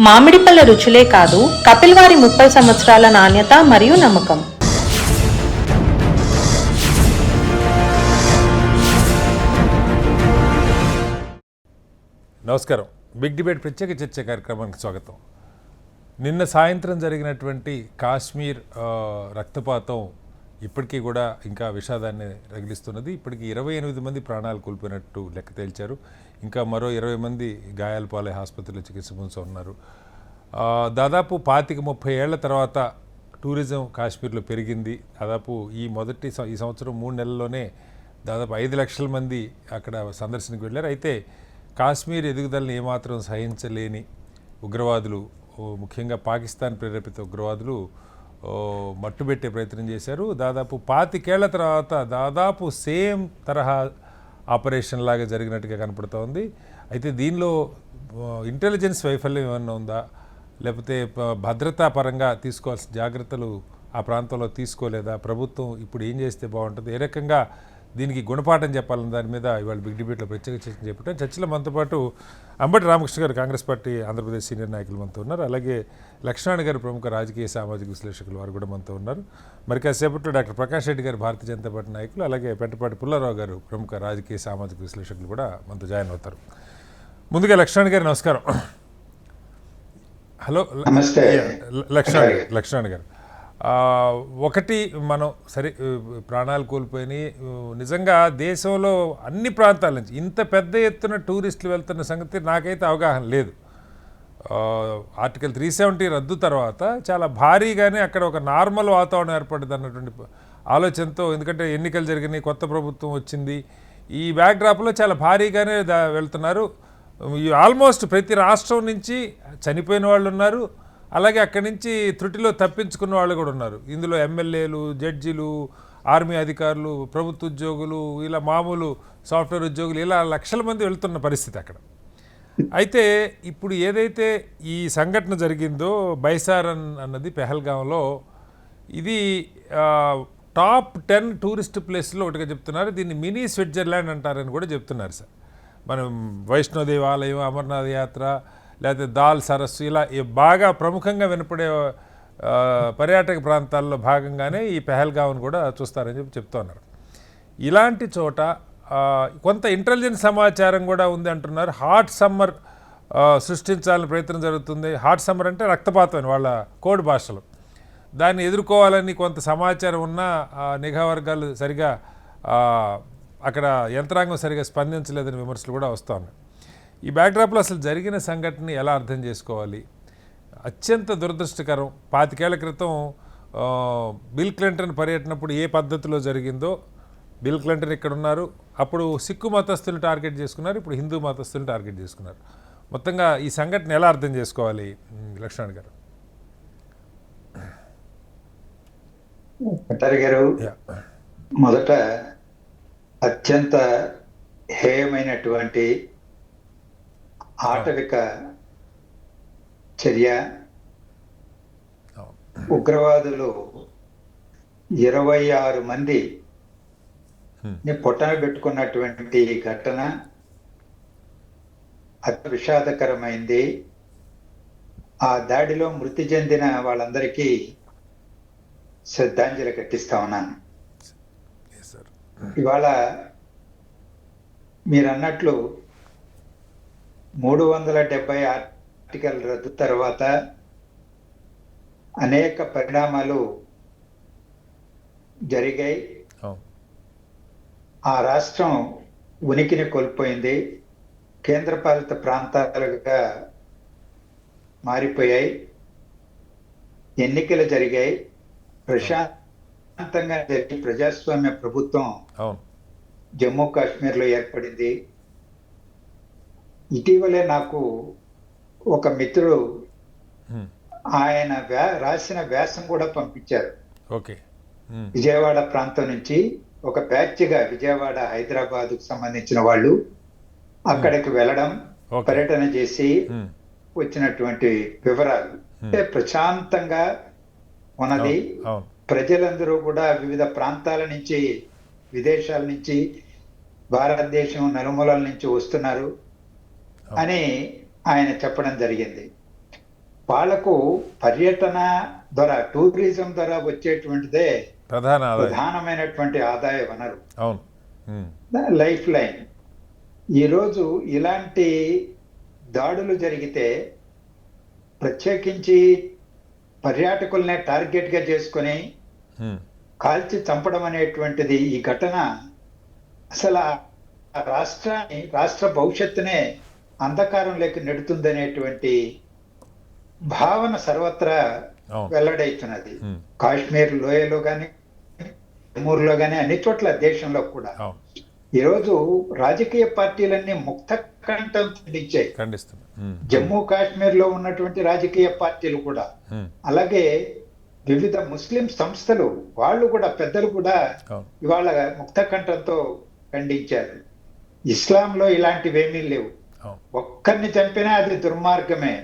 మామిడి పళ్ళ రుచులే కాదు, కపిల్ వారి 30 సంవత్సరాల నాణ్యత మరియు నమ్మకం. నమస్కారం. బిగ్ డిబేట్ ప్రత్యేక చర్చ కార్యక్రమానికి స్వాగతం. నిన్న సాయంత్రం జరిగినటువంటి కాశ్మీర్ రక్తపాతం ఇప్పటికీ కూడా ఇంకా విషాదాన్ని రగిలిస్తున్నది. ఇప్పటికీ 28 మంది ప్రాణాలు కోల్పోయినట్టు లెక్క తేల్చారు. ఇంకా మరో 20 మంది గాయాల పాలై ఆసుపత్రిలో చికిత్స పొందుతూ ఉన్నారు. దాదాపు 25-30 ఏళ్ల తర్వాత టూరిజం కాశ్మీర్లో పెరిగింది. దాదాపు ఈ సంవత్సరం 3 నెలల్లోనే దాదాపు 5 లక్షల మంది అక్కడ సందర్శనకు వెళ్ళారు. అయితే కాశ్మీర్ ఎదుగుదలని ఏమాత్రం సహించలేని ఉగ్రవాదులు, ముఖ్యంగా పాకిస్తాన్ ప్రేరేపిత ఉగ్రవాదులు మట్టుబెట్టే ప్రయత్నం చేశారు. దాదాపు 25 ఏళ్ల తర్వాత దాదాపు సేమ్ తరహా ఆపరేషన్ లాగా జరిగినట్టుగా కనపడుతోంది. అయితే దీనిలో ఇంటెలిజెన్స్ వైఫల్యం ఏమన్నా ఉందా, లేకపోతే భద్రతా పరంగా తీసుకోవాల్సిన జాగ్రత్తలు ఆ ప్రాంతంలో తీసుకోలేదా, ప్రభుత్వం ఇప్పుడు ఏం చేస్తే బాగుంటుంది, ఏ రకంగా దీనికి గుణపాఠం చెప్పాలని దాని మీద ఇవాళ బిగ్ డిబేట్లో ప్రత్యేక చర్చ చేపట్టాం. చర్చలో మనతో పాటు అంబటి రామకృష్ణ గారు, కాంగ్రెస్ పార్టీ ఆంధ్రప్రదేశ్ సీనియర్ నాయకులు మనతో ఉన్నారు. అలాగే లక్ష్మణ్ గారు, ప్రముఖ రాజకీయ సామాజిక విశ్లేషకులు, వారు కూడా మనతో ఉన్నారు. మరి కాసేపట్లో డాక్టర్ ప్రకాష్ రెడ్డి గారు, భారతీయ జనతా పార్టీ నాయకులు, అలాగే పెంటపాటి పుల్లారావు గారు, ప్రముఖ రాజకీయ సామాజిక విశ్లేషకులు కూడా మనతో జాయిన్ అవుతారు. ముందుగా లక్ష్మణ్ గారు నమస్కారం. హలో. నమస్తే లక్ష్మణ్ గారు, ఒకటి మనం ప్రాణాలు కోల్పోయినాయి. నిజంగా దేశంలో అన్ని ప్రాంతాల నుంచి ఇంత పెద్ద ఎత్తున టూరిస్టులు వెళ్తున్న సంగతి నాకైతే అవగాహన లేదు. ఆర్టికల్ 370 రద్దు తర్వాత చాలా భారీగానే అక్కడ ఒక నార్మల్ వాతావరణం ఏర్పడింది అన్నటువంటి ఆలోచనతో, ఎందుకంటే ఎన్నికలు జరిగినాయి, కొత్త ప్రభుత్వం వచ్చింది, ఈ బ్యాక్డ్రాప్లో చాలా భారీగానే వెళ్తున్నారు. ఆల్మోస్ట్ ప్రతి రాష్ట్రం నుంచి చనిపోయిన వాళ్ళు ఉన్నారు, అలాగే అక్కడి నుంచి త్రుటిలో తప్పించుకున్న వాళ్ళు కూడా ఉన్నారు. ఇందులో ఎమ్మెల్యేలు, జడ్జిలు, ఆర్మీ అధికారులు, ప్రభుత్వ ఉద్యోగులు, ఇలా మామూలు సాఫ్ట్వేర్ ఉద్యోగులు, ఇలా లక్షల మంది వెళ్తున్న పరిస్థితి అక్కడ. అయితే ఇప్పుడు ఏదైతే ఈ సంఘటన జరిగిందో బైసార్ అన్నది పెహల్గాంలో, ఇది టాప్ 10 టూరిస్ట్ ప్లేస్లో ఒకటిగా చెప్తున్నారు. దీన్ని మినీ స్విట్జర్లాండ్ అంటారని కూడా చెప్తున్నారు సార్. మనం వైష్ణోదేవి ఆలయం, అమర్నాథ్ యాత్ర, లేకపోతే దాల్ సరస్సు, ఇలా బాగా ప్రముఖంగా వినపడే పర్యాటక ప్రాంతాల్లో భాగంగానే ఈ పెహల్గావ్ను కూడా చూస్తారని చెప్తున్నారు. ఇలాంటి చోట కొంత ఇంటెలిజెన్స్ సమాచారం కూడా ఉంది అంటున్నారు. హాట్ సమ్మర్ సృష్టించాలని ప్రయత్నం జరుగుతుంది. హాట్ సమ్మర్ అంటే రక్తపాతం వాళ్ళ కోడ్ భాషలో. దాన్ని ఎదుర్కోవాలని కొంత సమాచారం ఉన్నా నిఘా వర్గాలు సరిగా అక్కడ యంత్రాంగం సరిగా స్పందించలేదని విమర్శలు కూడా వస్తూ ఉన్నాయి. ఈ బ్యాక్డ్రాప్లో అసలు జరిగిన సంఘటనని ఎలా అర్థం చేసుకోవాలి? అత్యంత దురదృష్టకరం. 25 ఏళ్ల క్రితం బిల్ క్లింటన్ పర్యటనప్పుడు ఏ పద్ధతిలో జరిగిందో, బిల్ క్లింటన్ ఇక్కడ ఉన్నారు, అప్పుడు సిక్కు మతస్థులను టార్గెట్ చేసుకున్నారు, ఇప్పుడు హిందూ మతస్థులను టార్గెట్ చేసుకున్నారు. మొత్తంగా ఈ సంఘటన ఎలా అర్థం చేసుకోవాలి లక్ష్మణ్ గారు? గారు, మొదట అత్యంత హేయమైనటువంటి ఆటవిక చర్య, ఉగ్రవాదులు 26 మంది పొట్టన పెట్టుకున్నటువంటి ఘటన అతి విషాదకరమైంది. ఆ దాడిలో మృతి చెందిన వాళ్ళందరికీ శ్రద్ధాంజలి ఘటిస్తా ఉన్నాను. ఇవాళ మీరు అన్నట్లు 370 ఆర్టికల్ రద్దు తర్వాత అనేక పరిణామాలు జరిగాయి. ఆ రాష్ట్రం ఉనికిని కోల్పోయింది, కేంద్రపాలిత ప్రాంతాలుగా మారిపోయాయి, ఎన్నికలు జరిగాయి, ప్రశాంతంగా జరిగి ప్రజాస్వామ్య ప్రభుత్వం జమ్మూ కాశ్మీర్లో ఏర్పడింది. ఇటీవలే నాకు ఒక మిత్రుడు ఆయన రాసిన వ్యాసం కూడా పంపించారు. విజయవాడ ప్రాంతం నుంచి ఒక బ్యాచ్గా విజయవాడ, హైదరాబాద్కు సంబంధించిన వాళ్ళు అక్కడికి వెళ్ళడం, పర్యటన చేసి వచ్చినటువంటి వివరాలు. అంటే ప్రశాంతంగా ఉన్నది. ప్రజలందరూ కూడా వివిధ ప్రాంతాల నుంచి, విదేశాల నుంచి, భారతదేశం నలుమూలల నుంచి వస్తున్నారు అని ఆయన చెప్పడం జరిగింది. వాళ్లకు పర్యటన ద్వారా, టూరిజం ద్వారా వచ్చేటువంటిదే ప్రధానమైనటువంటి ఆదాయ వనరు, లైఫ్ లైన్. ఈరోజు ఇలాంటి దాడులు జరిగితే ప్రత్యేకించి పర్యాటకులనే టార్గెట్ గా చేసుకుని కాల్చి చంపడం అనేటువంటిది, ఈ ఘటన అసలు ఆ రాష్ట్ర భవిష్యత్తునే అంధకారంలోకి నెడుతుందనేటువంటి భావన సర్వత్రా వెల్లడైతున్నది. కాశ్మీర్ లోయలో గాని, జమ్మూలో గాని, అన్ని చోట్ల దేశంలో కూడా ఈరోజు రాజకీయ పార్టీలన్నీ ముక్త కంఠం ఖండించాయి. జమ్మూ కాశ్మీర్ లో ఉన్నటువంటి రాజకీయ పార్టీలు కూడా, అలాగే వివిధ ముస్లిం సంస్థలు వాళ్ళు కూడా, పెద్దలు కూడా ఇవాళ ముక్త కంఠంతో ఖండించారు. ఇస్లాంలో ఇలాంటివేమీ లేవు. ఒక్కరిని చంపినా అది దుర్మార్గమే.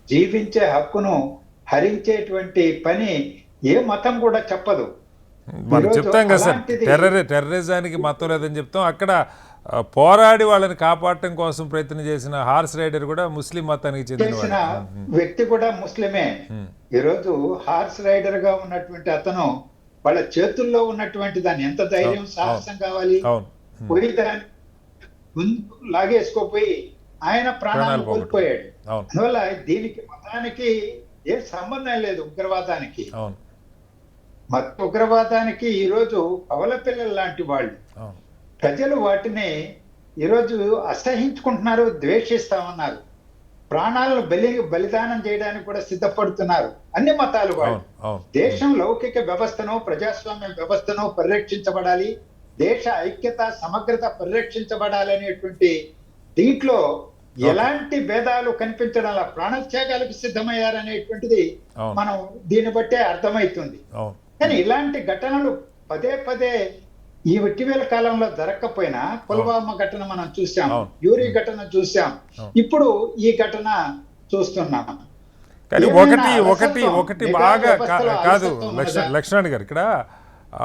జీవించే హక్కును హరించేటువంటి పని ఏ మతం కూడా చెప్పదు. మనం చెప్తాం కదా సార్, టెర్రరిజానికి మతం లేదని చెప్తాం. అక్కడ పోరాడి వాళ్ళని కాపాడటం కోసం ప్రయత్నం చేసిన హార్స్ రైడర్ కూడా ముస్లిం మతానికి చెందిన వ్యక్తి కూడా ముస్లిమే. ఈరోజు హార్స్ రైడర్ గా ఉన్నటువంటి అతను వాళ్ళ చేతుల్లో ఉన్నటువంటి దాన్ని ఎంత ధైర్యం, సాహసం కావాలి, పోయి దాన్ని లాగేసుకోపోయి ఆయన ప్రాణాలు కోల్పోయాడు. అందువల్ల దీనికి మతానికి ఏ సంబంధం లేదు. ఉగ్రవాదానికి, ఉగ్రవాదానికి ఈరోజు పవల పిల్లలు లాంటి వాళ్ళు, ప్రజలు వాటిని ఈరోజు అసహించుకుంటున్నారు, ద్వేషిస్తామన్నారు, ప్రాణాలను బలిదానం చేయడానికి కూడా సిద్ధపడుతున్నారు. అన్ని మతాలు వాళ్ళు. దేశం లౌకిక వ్యవస్థను, ప్రజాస్వామ్య వ్యవస్థను పరిరక్షించబడాలి, దేశ ఐక్యత, సమగ్రత పరిరక్షించబడాలి అనేటువంటి దీంట్లో ఎలాంటి భేదాలు కనిపించడం, ప్రాణత్యాగాలకు సిద్ధమయ్యారనేటువంటిది మనం దీన్ని బట్టే అర్థమవుతుంది. కానీ ఇలాంటి ఘటనలు పదే పదే ఈ ఇటీవల కాలంలో జరగకపోయినా, పుల్వామా ఘటన మనం చూసాం, యూరి ఘటన చూసాం, ఇప్పుడు ఈ ఘటన చూస్తున్నాం. కానీ ఒకటి బాగా కాదు లక్ష్మణ్ గారు, ఇక్కడ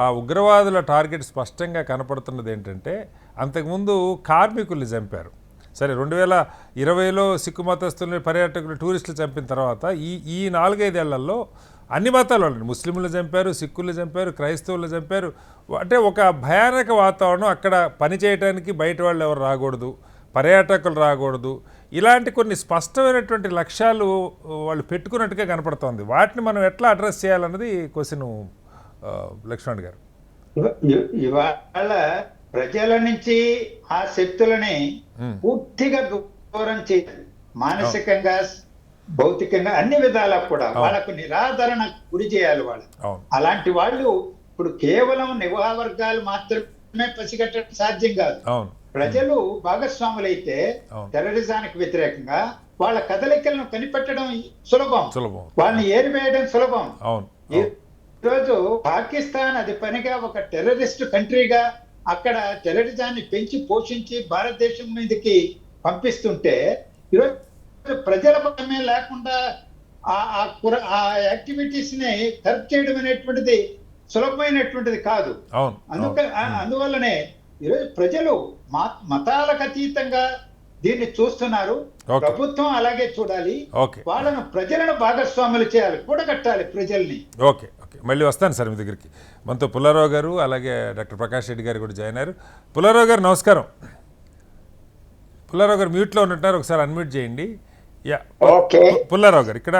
ఆ ఉగ్రవాదుల టార్గెట్ స్పష్టంగా కనపడుతున్నది ఏంటంటే, అంతకుముందు కార్మికుల్ని చంపారు. సరే, 2020లో సిక్కు మతస్థుల్ని, పర్యాటకులు, టూరిస్టులు చంపిన తర్వాత ఈ 4-5 ఏళ్లలో అన్ని మతాల వాళ్ళని, ముస్లింలు చంపారు, సిక్కులు చంపారు, క్రైస్తవులు చంపారు. అంటే ఒక భయానక వాతావరణం. అక్కడ పనిచేయడానికి బయట వాళ్ళు ఎవరు రాకూడదు, పర్యాటకులు రాకూడదు, ఇలాంటి కొన్ని స్పష్టమైనటువంటి లక్ష్యాలు వాళ్ళు పెట్టుకున్నట్టుగా కనపడుతోంది. వాటిని మనం ఎట్లా అడ్రస్ చేయాలన్నది క్వశ్చన్ లక్ష్మణ్ గారు. ఇవాళ ప్రజల నుంచి ఆ శక్తులని పూర్తిగా దూరం చేయాలి. మానసికంగా, భౌతికంగా, అన్ని విధాలా కూడా వాళ్ళకు నిరాదరణ గురి చేయాలి. వాళ్ళు అలాంటి వాళ్ళు ఇప్పుడు కేవలం నివా వర్గాలు మాత్రమే పసిగట్టడం సాధ్యం కాదు. ప్రజలు భాగస్వాములైతే టెర్రరిజానికి వ్యతిరేకంగా వాళ్ళ కదలికలను కనిపెట్టడం సులభం, వాళ్ళని ఏరివేయడం సులభం. ఈరోజు పాకిస్తాన్ అది పనిగా ఒక టెర్రరిస్ట్ కంట్రీగా అక్కడ టెర్రరిజాన్ని పెంచి పోషించి భారతదేశం మీదకి పంపిస్తుంటే, ఈరోజు ప్రజల పరమే లేకుండా ఆ యాక్టివిటీస్ ని కరెక్ట్ చేయడం అనేటువంటిది సులభమైనటువంటిది కాదు. అందువల్లనే ఈరోజు ప్రజలు మతాలకు అతీతంగా దీన్ని చూస్తున్నారు. ప్రభుత్వం అలాగే చూడాలి. వాళ్ళను, ప్రజలను భాగస్వాములు చేయాలి, కూడగట్టాలి ప్రజల్ని. ఓకే, మళ్ళీ వస్తాను సార్ మీ దగ్గరికి. మనతో పుల్లారావు గారు, అలాగే డాక్టర్ ప్రకాష్ రెడ్డి గారు కూడా జాయిన్ అయ్యారు. పుల్లారావు గారు నమస్కారం. పుల్లారావు గారు మ్యూట్లో ఉన్నట్టున్నారు, ఒకసారి అన్మ్యూట్ చేయండి. పుల్లారావు గారు, ఇక్కడ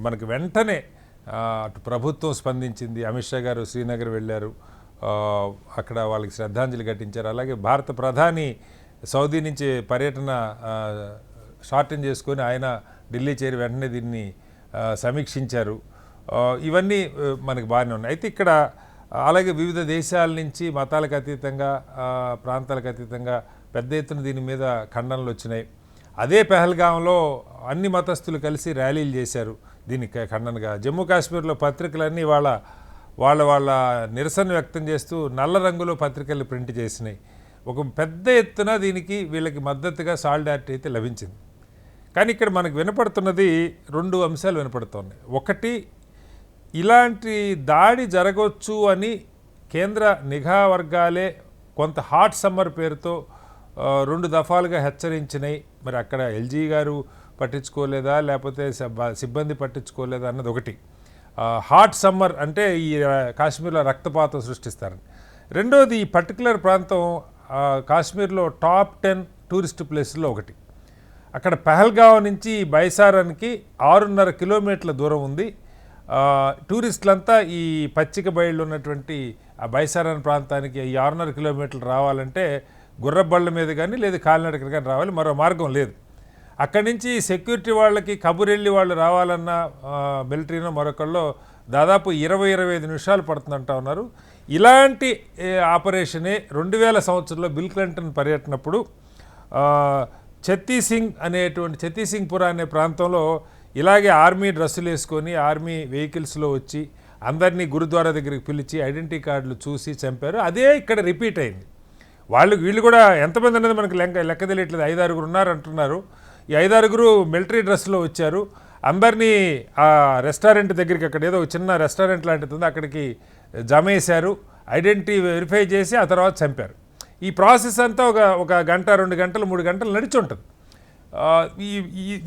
మనకి వెంటనే అటు ప్రభుత్వం స్పందించింది. అమిత్ షా గారు శ్రీనగర్ వెళ్ళారు, అక్కడ వాళ్ళకి శ్రద్ధాంజలి ఘటించారు. అలాగే భారత ప్రధాని సౌదీ నుంచి పర్యటన షార్టన్ చేసుకొని ఆయన ఢిల్లీ చేరి వెంటనే దీన్ని సమీక్షించారు. ఇవన్నీ మనకి బాగానే ఉన్నాయి. అయితే ఇక్కడ అలాగే వివిధ దేశాల నుంచి మతాలకు అతీతంగా, ప్రాంతాలకు అతీతంగా పెద్ద ఎత్తున దీని మీద ఖండనలు వచ్చినాయి. అదే పెహల్గాంలో అన్ని మతస్థులు కలిసి ర్యాలీలు చేశారు దీనికి ఖండనగా. జమ్మూ కాశ్మీర్లో పత్రికలన్నీ వాళ్ళ నిరసన వ్యక్తం చేస్తూ నల్ల రంగులో పత్రికలు ప్రింట్ చేసినాయి. ఒక పెద్ద ఎత్తున దీనికి వీళ్ళకి మద్దతుగా సాలిడారిటీ అయితే లభించింది. కానీ ఇక్కడ మనకు వినపడుతున్నది 2 అంశాలు వినపడుతున్నాయి. ఒకటి, ఇలాంటి దాడి జరగవచ్చు అని కేంద్ర నిఘా వర్గాలే కొంత హాట్ సమ్మర్ పేరుతో 2 దఫాలుగా హెచ్చరించినాయి. మరి అక్కడ ఎల్జీ గారు పట్టించుకోలేదా, లేకపోతే సిబ్బంది పట్టించుకోలేదా అన్నది ఒకటి. హాట్ సమ్మర్ అంటే ఈ కాశ్మీర్లో రక్తపాతం సృష్టిస్తారని. రెండోది, ఈ పర్టికులర్ ప్రాంతం కాశ్మీర్లో టాప్ 10 టూరిస్ట్ ప్లేసుల్లో ఒకటి. అక్కడ పెహల్గావ్ నుంచి బైసారానికి 6.5 కిలోమీటర్ల దూరం ఉంది. టూరిస్టులంతా ఈ పచ్చిక బయళ్ళు ఉన్నటువంటి ఆ బైసారాన్ ప్రాంతానికి ఈ 6.5 కిలోమీటర్లు రావాలంటే గుర్రబళ్ళ మీద కానీ లేదు కాలినడకన కానీ రావాలి, మరో మార్గం లేదు. అక్కడి నుంచి సెక్యూరిటీ వాళ్ళకి కబురెళ్ళి వాళ్ళు రావాలన్న మిలిటరీనో మరొకళ్ళలో దాదాపు 20-25 నిమిషాలు పడుతుందంటా ఉన్నారు. ఇలాంటి ఆపరేషనే 2000 సంవత్సరంలో బిల్ క్లింటన్ పర్యటనప్పుడు ఛత్తీసింగ్పుర అనే ప్రాంతంలో ఇలాగే ఆర్మీ డ్రెస్సులు వేసుకొని ఆర్మీ వెహికల్స్లో వచ్చి అందరినీ గురుద్వారా దగ్గరికి పిలిచి ఐడెంటిటీ కార్డులు చూసి చంపారు. అదే ఇక్కడ రిపీట్ అయింది. వీళ్ళు కూడా ఎంతమంది అనేది మనకు లెక్క తెలియట్లేదు, 5-6 ఉన్నారు అంటున్నారు. ఈ 5-6 మిలిటరీ డ్రెస్లో వచ్చారు. అందరినీ ఆ రెస్టారెంట్ దగ్గరికి, అక్కడ ఏదో చిన్న రెస్టారెంట్ లాంటిది ఉంది, అక్కడికి జమేశారు, ఐడెంటిటీ వెరిఫై చేసి ఆ తర్వాత చంపారు. ఈ ప్రాసెస్ అంతా ఒక గంట, 2 గంటలు, 3 గంటలు నడిచి ఉంటుంది.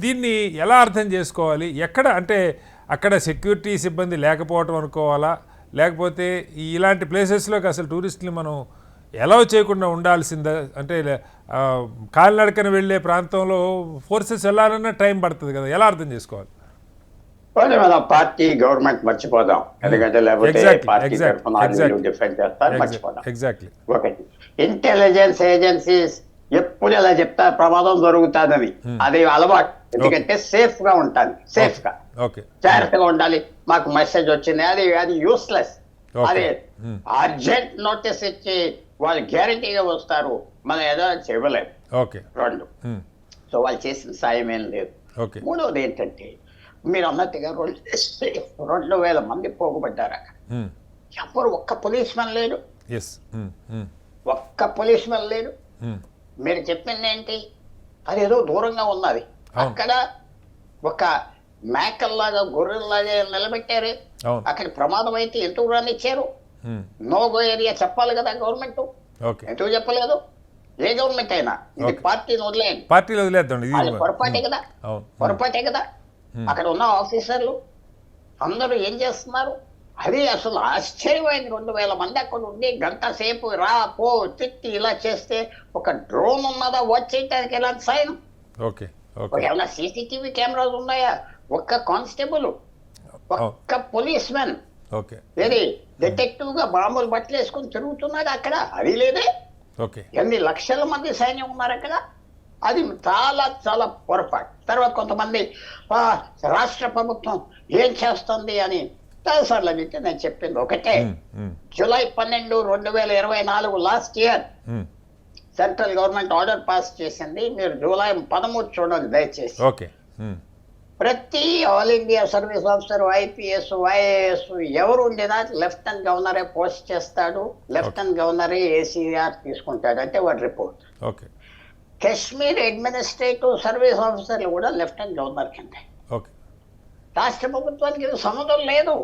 దీన్ని ఎలా అర్థం చేసుకోవాలి? ఎక్కడ అంటే అక్కడ సెక్యూరిటీ సిబ్బంది లేకపోవటం అనుకోవాలా, లేకపోతే ఇలాంటి ప్లేసెస్లోకి అసలు టూరిస్టులు మనం ఎలా చేయకుండా ఉండాల్సిందా? అంటే కాలినడకన వెళ్ళే ప్రాంతంలో ఫోర్సెస్ వెళ్ళాలన్నా టైం పడుతుంది కదా, ఎలా అర్థం చేసుకోవాలి? మనం పార్టీ గవర్నమెంట్ మర్చిపోదాం, ఎందుకంటే లేకపోతే పార్టీ డిఫెండ్ చేస్తారు, మర్చిపోదాం. ఎగ్జాక్ట్లీ. ఒకటి, ఇంటెలిజెన్స్ ఏజెన్సీస్ ఎప్పుడు ఇలా చెప్తారు ప్రమాదం జరుగుతుందని, అది అలవాటు. ఎందుకంటే సేఫ్ గా ఉంటాను, సేఫ్ గా జాగ్రత్తగా ఉండాలి. మాకు మెసేజ్ వచ్చింది, అది యూస్లెస్. అది అర్జెంట్ నోటీస్ ఇచ్చి వాళ్ళు గ్యారంటీగా వస్తారు, మనం ఏదో చేయలేము. రెండు, సో వాళ్ళు చేసిన సాయం ఏం లేదు. మూడవది ఏంటంటే మీరు అన్నట్టుగా 2,000 మంది పోగుపడ్డారు అక్కడ. ఎవరు ఒక్క పోలీస్ మ్యాన్ లేడు, ఒక్క పోలీస్ మ్యాన్ లేడు. మీరు చెప్పింది ఏంటి, అదేదో దూరంగా ఉన్నది. అక్కడ ఒక మేకల్లాగా గొర్రెల్లాగా నిలబెట్టారు. అక్కడ ప్రమాదం అయితే ఎందుకు రానిచ్చారు? నో గో ఏరియా చెప్పాలి కదా గవర్నమెంట్, ఎందుకు చెప్పలేదు? ఏ గవర్నమెంట్ అయినా ఇది పార్టీని వదిలేయండి, పొరపాటే కదా, పొరపాటే కదా. అక్కడ ఉన్న ఆఫీసర్లు అందరూ ఏం చేస్తున్నారు? అది అసలు ఆశ్చర్యమైంది. 2,000 మంది అక్కడ ఉండి గంట సేపు రా పో తిట్టి ఇలా చేస్తే ఒక డ్రోన్ ఉన్నదా వాచ్ చేయడానికి? ఎలాంటి సైన్? ఏమైనా సీసీటీవీ కెమెరాస్ ఉన్నాయా? ఒక్క కానిస్టేబుల్, ఒక్క పోలీస్ మ్యాన్, ఏది డిటెక్టివ్ గా మామూలు బట్టలు వేసుకొని తిరుగుతున్నాడు అక్కడ, అది లేదే. ఎన్ని లక్షల మంది సైన్యం ఉన్నారు అక్కడ, అది చాలా చాలా పొరపాటు. తర్వాత కొంతమంది రాష్ట్ర ప్రభుత్వం ఏం చేస్తుంది అని చాలాసార్లు అడిగితే నేను చెప్పింది ఒకటే, July 12, 2024 last year central government order pass చేసింది. మీరు జూలై 13 చూడండి దయచేసి. ప్రతి all India service officer, IPS, IAS ఎవరు ఉండేదా లెఫ్టినెంట్ గవర్నరే పోస్ట్ చేస్తాడు, లెఫ్టినెంట్ గవర్నరే ఏసీఆర్ తీసుకుంటాడు, అంటే వాడి రిపోర్ట్. కాశ్మీర్ అడ్మినిస్ట్రేటివ్ సర్వీస్ ఆఫీసర్లు కూడా లెఫ్టినెంట్ గవర్నర్ కింద. రాష్ట్ర ప్రభుత్వానికి ఇది సంబంధం లేదు.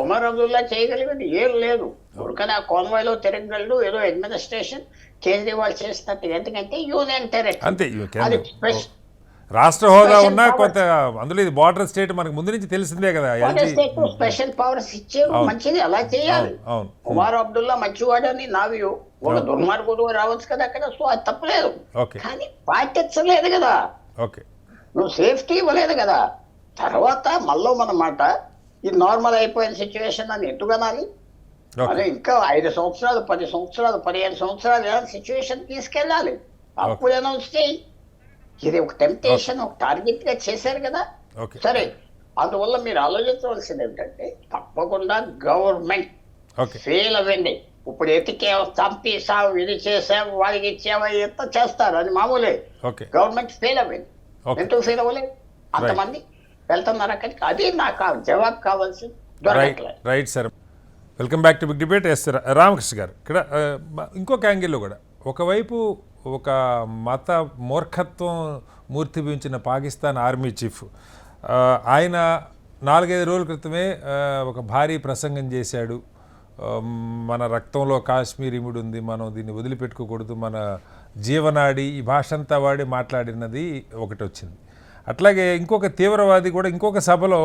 ఉమర్ అబ్దుల్లా చేయగలిగేది ఏం లేదు. ఉరకనే ఆ కాన్వాయ్లో తిరగలడు, ఏదో అడ్మినిస్ట్రేషన్ కేజ్రీవాల్ చేసినట్టు. ఎందుకంటే యూనియన్ టెరిటరీ, రాష్ట్ర హోదా ఉన్నా కొంత, అందులో ఇది బార్డర్ స్టేట్ మనకు ముందు నుంచి తెలిసిందే కదా. స్పెషల్ పవర్స్ ఇచ్చారు, మంచిది, అలా చేయాలి. ఉమర్ అబ్దుల్లా మంచివాడని నా వ్యూ. ఒక దుర్మార్గుడు రావచ్చు కదా అక్కడ, సో అది తప్పలేదు. కానీ పాటించలేదు కదా, నువ్వు సేఫ్టీ ఇవ్వలేదు కదా. తర్వాత మళ్ళీ మన మాట, ఇది నార్మల్ అయిపోయిన సిచ్యువేషన్ అని ఎందుకు అనాలి? అదే ఇంకా 5 సంవత్సరాలు, 10 సంవత్సరాలు, 15 సంవత్సరాలు ఏదైనా సిచ్యువేషన్ తీసుకెళ్ళాలి, అప్పుడు అనౌన్స్ చేయి. ఇది ఒక టెంప్టేషన్, ఒక టార్గెట్ గా చేశారు కదా. సరే, అందువల్ల మీరు ఆలోచించవలసింది ఏంటంటే తప్పకుండా గవర్నమెంట్ ఫెయిల్ అవ్వండి. ఇప్పుడు ఎతికేవో, చంపేసావు, ఇది చేసావు, వాళ్ళకి ఇచ్చావా, ఎంత చేస్తారు, అది మామూలే. గవర్నమెంట్ ఫెయిల్ అవ్వండి. ఎందుకు ఫెయిల్ అవ్వలేదు? అంతమంది వెళ్తున్నారు అక్కడికి, అది నాకు జవాబు కావాల్సి. Right sir, welcome back to big debate. S Ramakrishna garu, ఇక్కడ ఇంకొక యాంగిల్లో కూడా ఒకవైపు ఒక మత మూర్ఖత్వం మూర్తిభించిన పాకిస్తాన్ ఆర్మీ చీఫ్, ఆయన 4-5 రోజుల క్రితమే ఒక భారీ ప్రసంగం చేశాడు. మన రక్తంలో కాశ్మీర్ ఇమిడి ఉంది, మనం దీన్ని వదిలిపెట్టుకోకూడదు, మన జీవనాడి, ఈ భాష అంతా వాడి మాట్లాడినది ఒకటి వచ్చింది. అట్లాగే ఇంకొక తీవ్రవాది కూడా ఇంకొక సభలో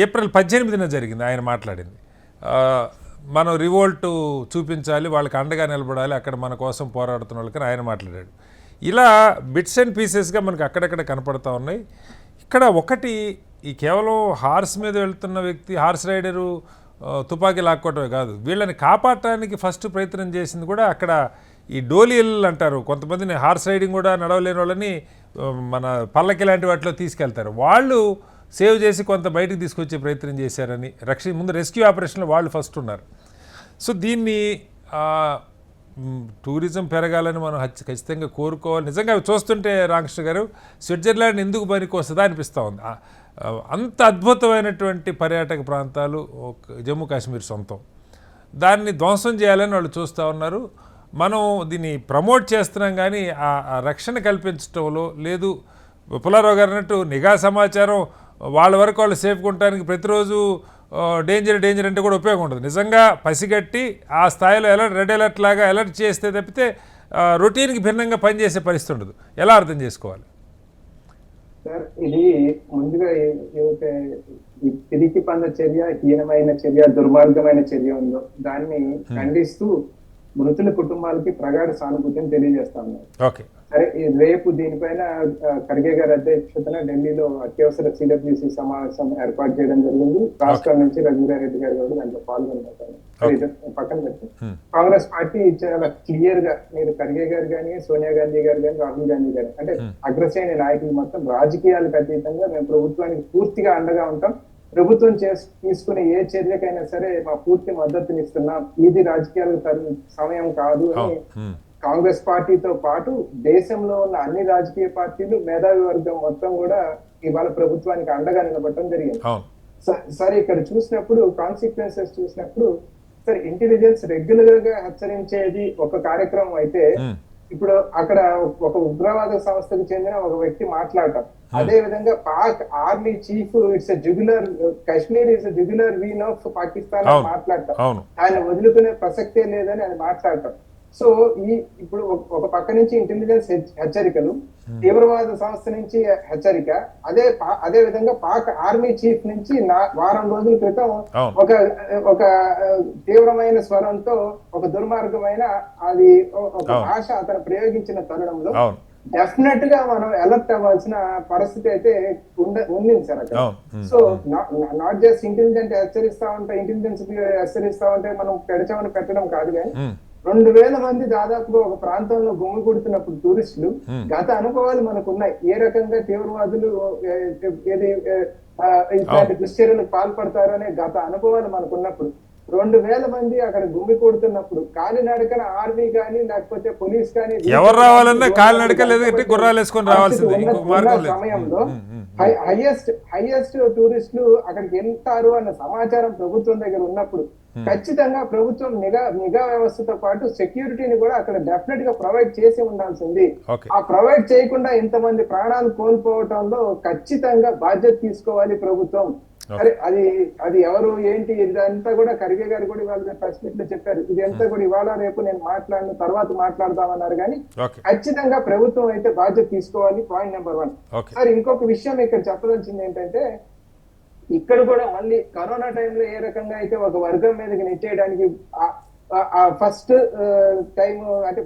ఏప్రిల్ 18న జరిగింది, ఆయన మాట్లాడింది, మనం రివోల్ట్ చూపించాలి, వాళ్ళకి అండగా నిలబడాలి, అక్కడ మన కోసం పోరాడుతున్న వాళ్ళకని ఆయన మాట్లాడాడు. ఇలా బిట్స్ అండ్ పీసెస్గా మనకు అక్కడక్కడ కనపడతా ఉన్నాయి. ఇక్కడ ఒకటి, ఈ కేవలం హార్స్ మీద వెళ్తున్న వ్యక్తి, హార్స్ రైడరు తుపాకీ లాక్కోవటమే కాదు, వీళ్ళని కాపాడటానికి ఫస్ట్ ప్రయత్నం చేసింది కూడా అక్కడ ఈ డోలీలు అంటారు, కొంతమందిని హార్స్ రైడింగ్ కూడా నడవలేని వాళ్ళని మన పల్లకి లాంటి వాటిలో తీసుకెళ్తారు, వాళ్ళు సేవ్ చేసి కొంత బయటకు తీసుకొచ్చే ప్రయత్నం చేశారని, ముందు రెస్క్యూ ఆపరేషన్లో వాళ్ళు ఫస్ట్ ఉన్నారు. సో దీన్ని టూరిజం పెరగాలని మనం ఖచ్చితంగా కోరుకోవాలి. నిజంగా అవి చూస్తుంటే రామకృష్ణ గారు స్విట్జర్లాండ్ ఎందుకు పనికి వస్తుందా అనిపిస్తూ ఉంది. అంత అద్భుతమైనటువంటి పర్యాటక ప్రాంతాలు జమ్మూ కాశ్మీర్ సొంతం, దాన్ని ధ్వంసం చేయాలని వాళ్ళు చూస్తూ ఉన్నారు. మనం దీన్ని ప్రమోట్ చేస్తున్నాం కానీ ఆ రక్షణ కల్పించడంలో లేదు. పుల్లారావు గారు అన్నట్టు నిఘా సమాచారం వాళ్ళ వరకు వాళ్ళు సేఫ్గా ఉండడానికి ప్రతిరోజు డేంజర్ అంటే కూడా ఉపయోగం ఉండదు. నిజంగా పసిగట్టి ఆ స్థాయిలో రెడ్ అలర్ట్ లాగా అలర్ట్ చేస్తే తప్పితే రొటీన్కి భిన్నంగా పనిచేసే పరిస్థితి ఉండదు. ఎలా అర్థం చేసుకోవాలి సార్? ఇది ముందుగా ఏదైతే పిరికి పంద చర్య, హీనమైన చర్య, దుర్మార్గమైన చర్య ఉందో దాన్ని ఖండిస్తూ మృతుల కుటుంబాలకి ప్రగాఢ సానుభూతిని తెలియజేస్తా ఉన్నారు. ఓకే, సరే, రేపు దీనిపైన ఖర్గే గారి అధ్యక్షతన ఢిల్లీలో అత్యవసర సిడబ్ల్యూసీ సమావేశం ఏర్పాటు చేయడం జరిగింది. రాష్ట్రం నుంచి రఘువీరారెడ్డి గారు కూడా దాంట్లో పాల్గొంటారు. పక్కన పెట్టి కాంగ్రెస్ పార్టీ చాలా క్లియర్ గా, మీరు ఖర్గే గారు కానీ, సోనియా గాంధీ గారు కానీ, రాహుల్ గాంధీ గారు అంటే అగ్రశ్రేణి నాయకులు మొత్తం రాజకీయాలకు అతీతంగా మేము ప్రభుత్వానికి పూర్తిగా అండగా ఉంటాం, ప్రభుత్వం తీసుకునే ఏ చర్యకైనా సరే మా పూర్తి మద్దతునిస్తున్నాం, ఇది రాజకీయాలకు సమయం కాదు అని కాంగ్రెస్ పార్టీతో పాటు దేశంలో ఉన్న అన్ని రాజకీయ పార్టీలు, మేధావి వర్గం మొత్తం కూడా ఇవాళ ప్రభుత్వానికి అండగా నిలబడటం జరిగింది. సరే, ఇక్కడ చూసినప్పుడు కాన్సిక్వెన్సెస్ చూసినప్పుడు సరే, ఇంటెలిజెన్స్ రెగ్యులర్ గా హెచ్చరించేది ఒక కార్యక్రమం అయితే, ఇప్పుడు అక్కడ ఒక ఉగ్రవాద సంస్థకు చెందిన ఒక వ్యక్తి మాట్లాడటం, అదే విధంగా Pak army chief its jugular Kashmir is jugular vein of Pakistan మాట్లాడటం, ఆయన వదులుకునే ప్రసక్తే లేదని ఆయన మాట్లాడటం. సో ఇప్పుడు ఒక పక్క నుంచి ఇంటెలిజెన్స్ హెచ్చరికలు, తీవ్రవాద సంస్థ నుంచి హెచ్చరిక, అదే విధంగా పాక్ ఆర్మీ చీఫ్ నుంచి వారం రోజుల క్రితం ఒక తీవ్రమైన స్వరంతో ఒక దుర్మార్గమైన అది ఒక భాష అతను ప్రయోగించిన తరుణంలో డెఫినెట్ గా మనం అలర్ట్ అవ్వాల్సిన పరిస్థితి అయితే ఉంది సార్ అక్కడ. సో నాట్ జస్ట్ ఇంటెలిజెన్స్ హెచ్చరిస్తా ఉంటే మనం పెడచామని పెట్టడం కాదు, కానీ 2000 మంది దాదాపుగా ఒక ప్రాంతంలో గుమిగూడుతున్నప్పుడు టూరిస్టులు, గత అనుభవాలు మనకు ఉన్నాయి, ఏ రకంగా తీవ్రవాదులు ఇట్లాంటి దుశ్చర్యలకు పాల్పడతారు అనే గత అనుభవాలు మనకున్నప్పుడు 2000 మంది అక్కడ గుమికూడుతున్నప్పుడు కాలినడకన ఆర్మీ కానీ లేకపోతే పోలీస్ కానీ ఎవరు రావాలన్నా కాలినడక లేదంటే గుర్రాలు వేసుకొని రావాల్సిందే సమయంలో హైయెస్ట్ టూరిస్టులు అక్కడికి వెళ్తారు అన్న సమాచారం ప్రభుత్వం దగ్గర ఉన్నప్పుడు ఖచ్చితంగా ప్రభుత్వం నిఘా వ్యవస్థతో పాటు సెక్యూరిటీని కూడా అక్కడ డెఫినెట్ గా ప్రొవైడ్ చేసి ఉండాల్సింది. ఆ ప్రొవైడ్ చేయకుండా ఇంతమంది ప్రాణాలు కోల్పోవటంలో ఖచ్చితంగా బాధ్యత తీసుకోవాలి ప్రభుత్వం. సరే, అది ఎవరు ఏంటి ఇదంతా కూడా ఖర్గే గారు కూడా ఇవాళ ప్రెస్ మీట్ లో చెప్పారు, ఇదంతా కూడా ఇవాళ రేపు నేను మాట్లాడిన తర్వాత మాట్లాడదామన్నారు, కానీ ఖచ్చితంగా ప్రభుత్వం అయితే బాధ్యత తీసుకోవాలి. Point number 1. సరే, ఇంకొక విషయం ఇక్కడ చెప్పదలిచింది ఏంటంటే, ఇక్కడ కూడా మళ్ళీ కరోనా టైంలో ఏ రకంగా అయితే ఒక వర్గం మీదకి నెట్టేయడానికి ఫస్ట్ టైం అంటే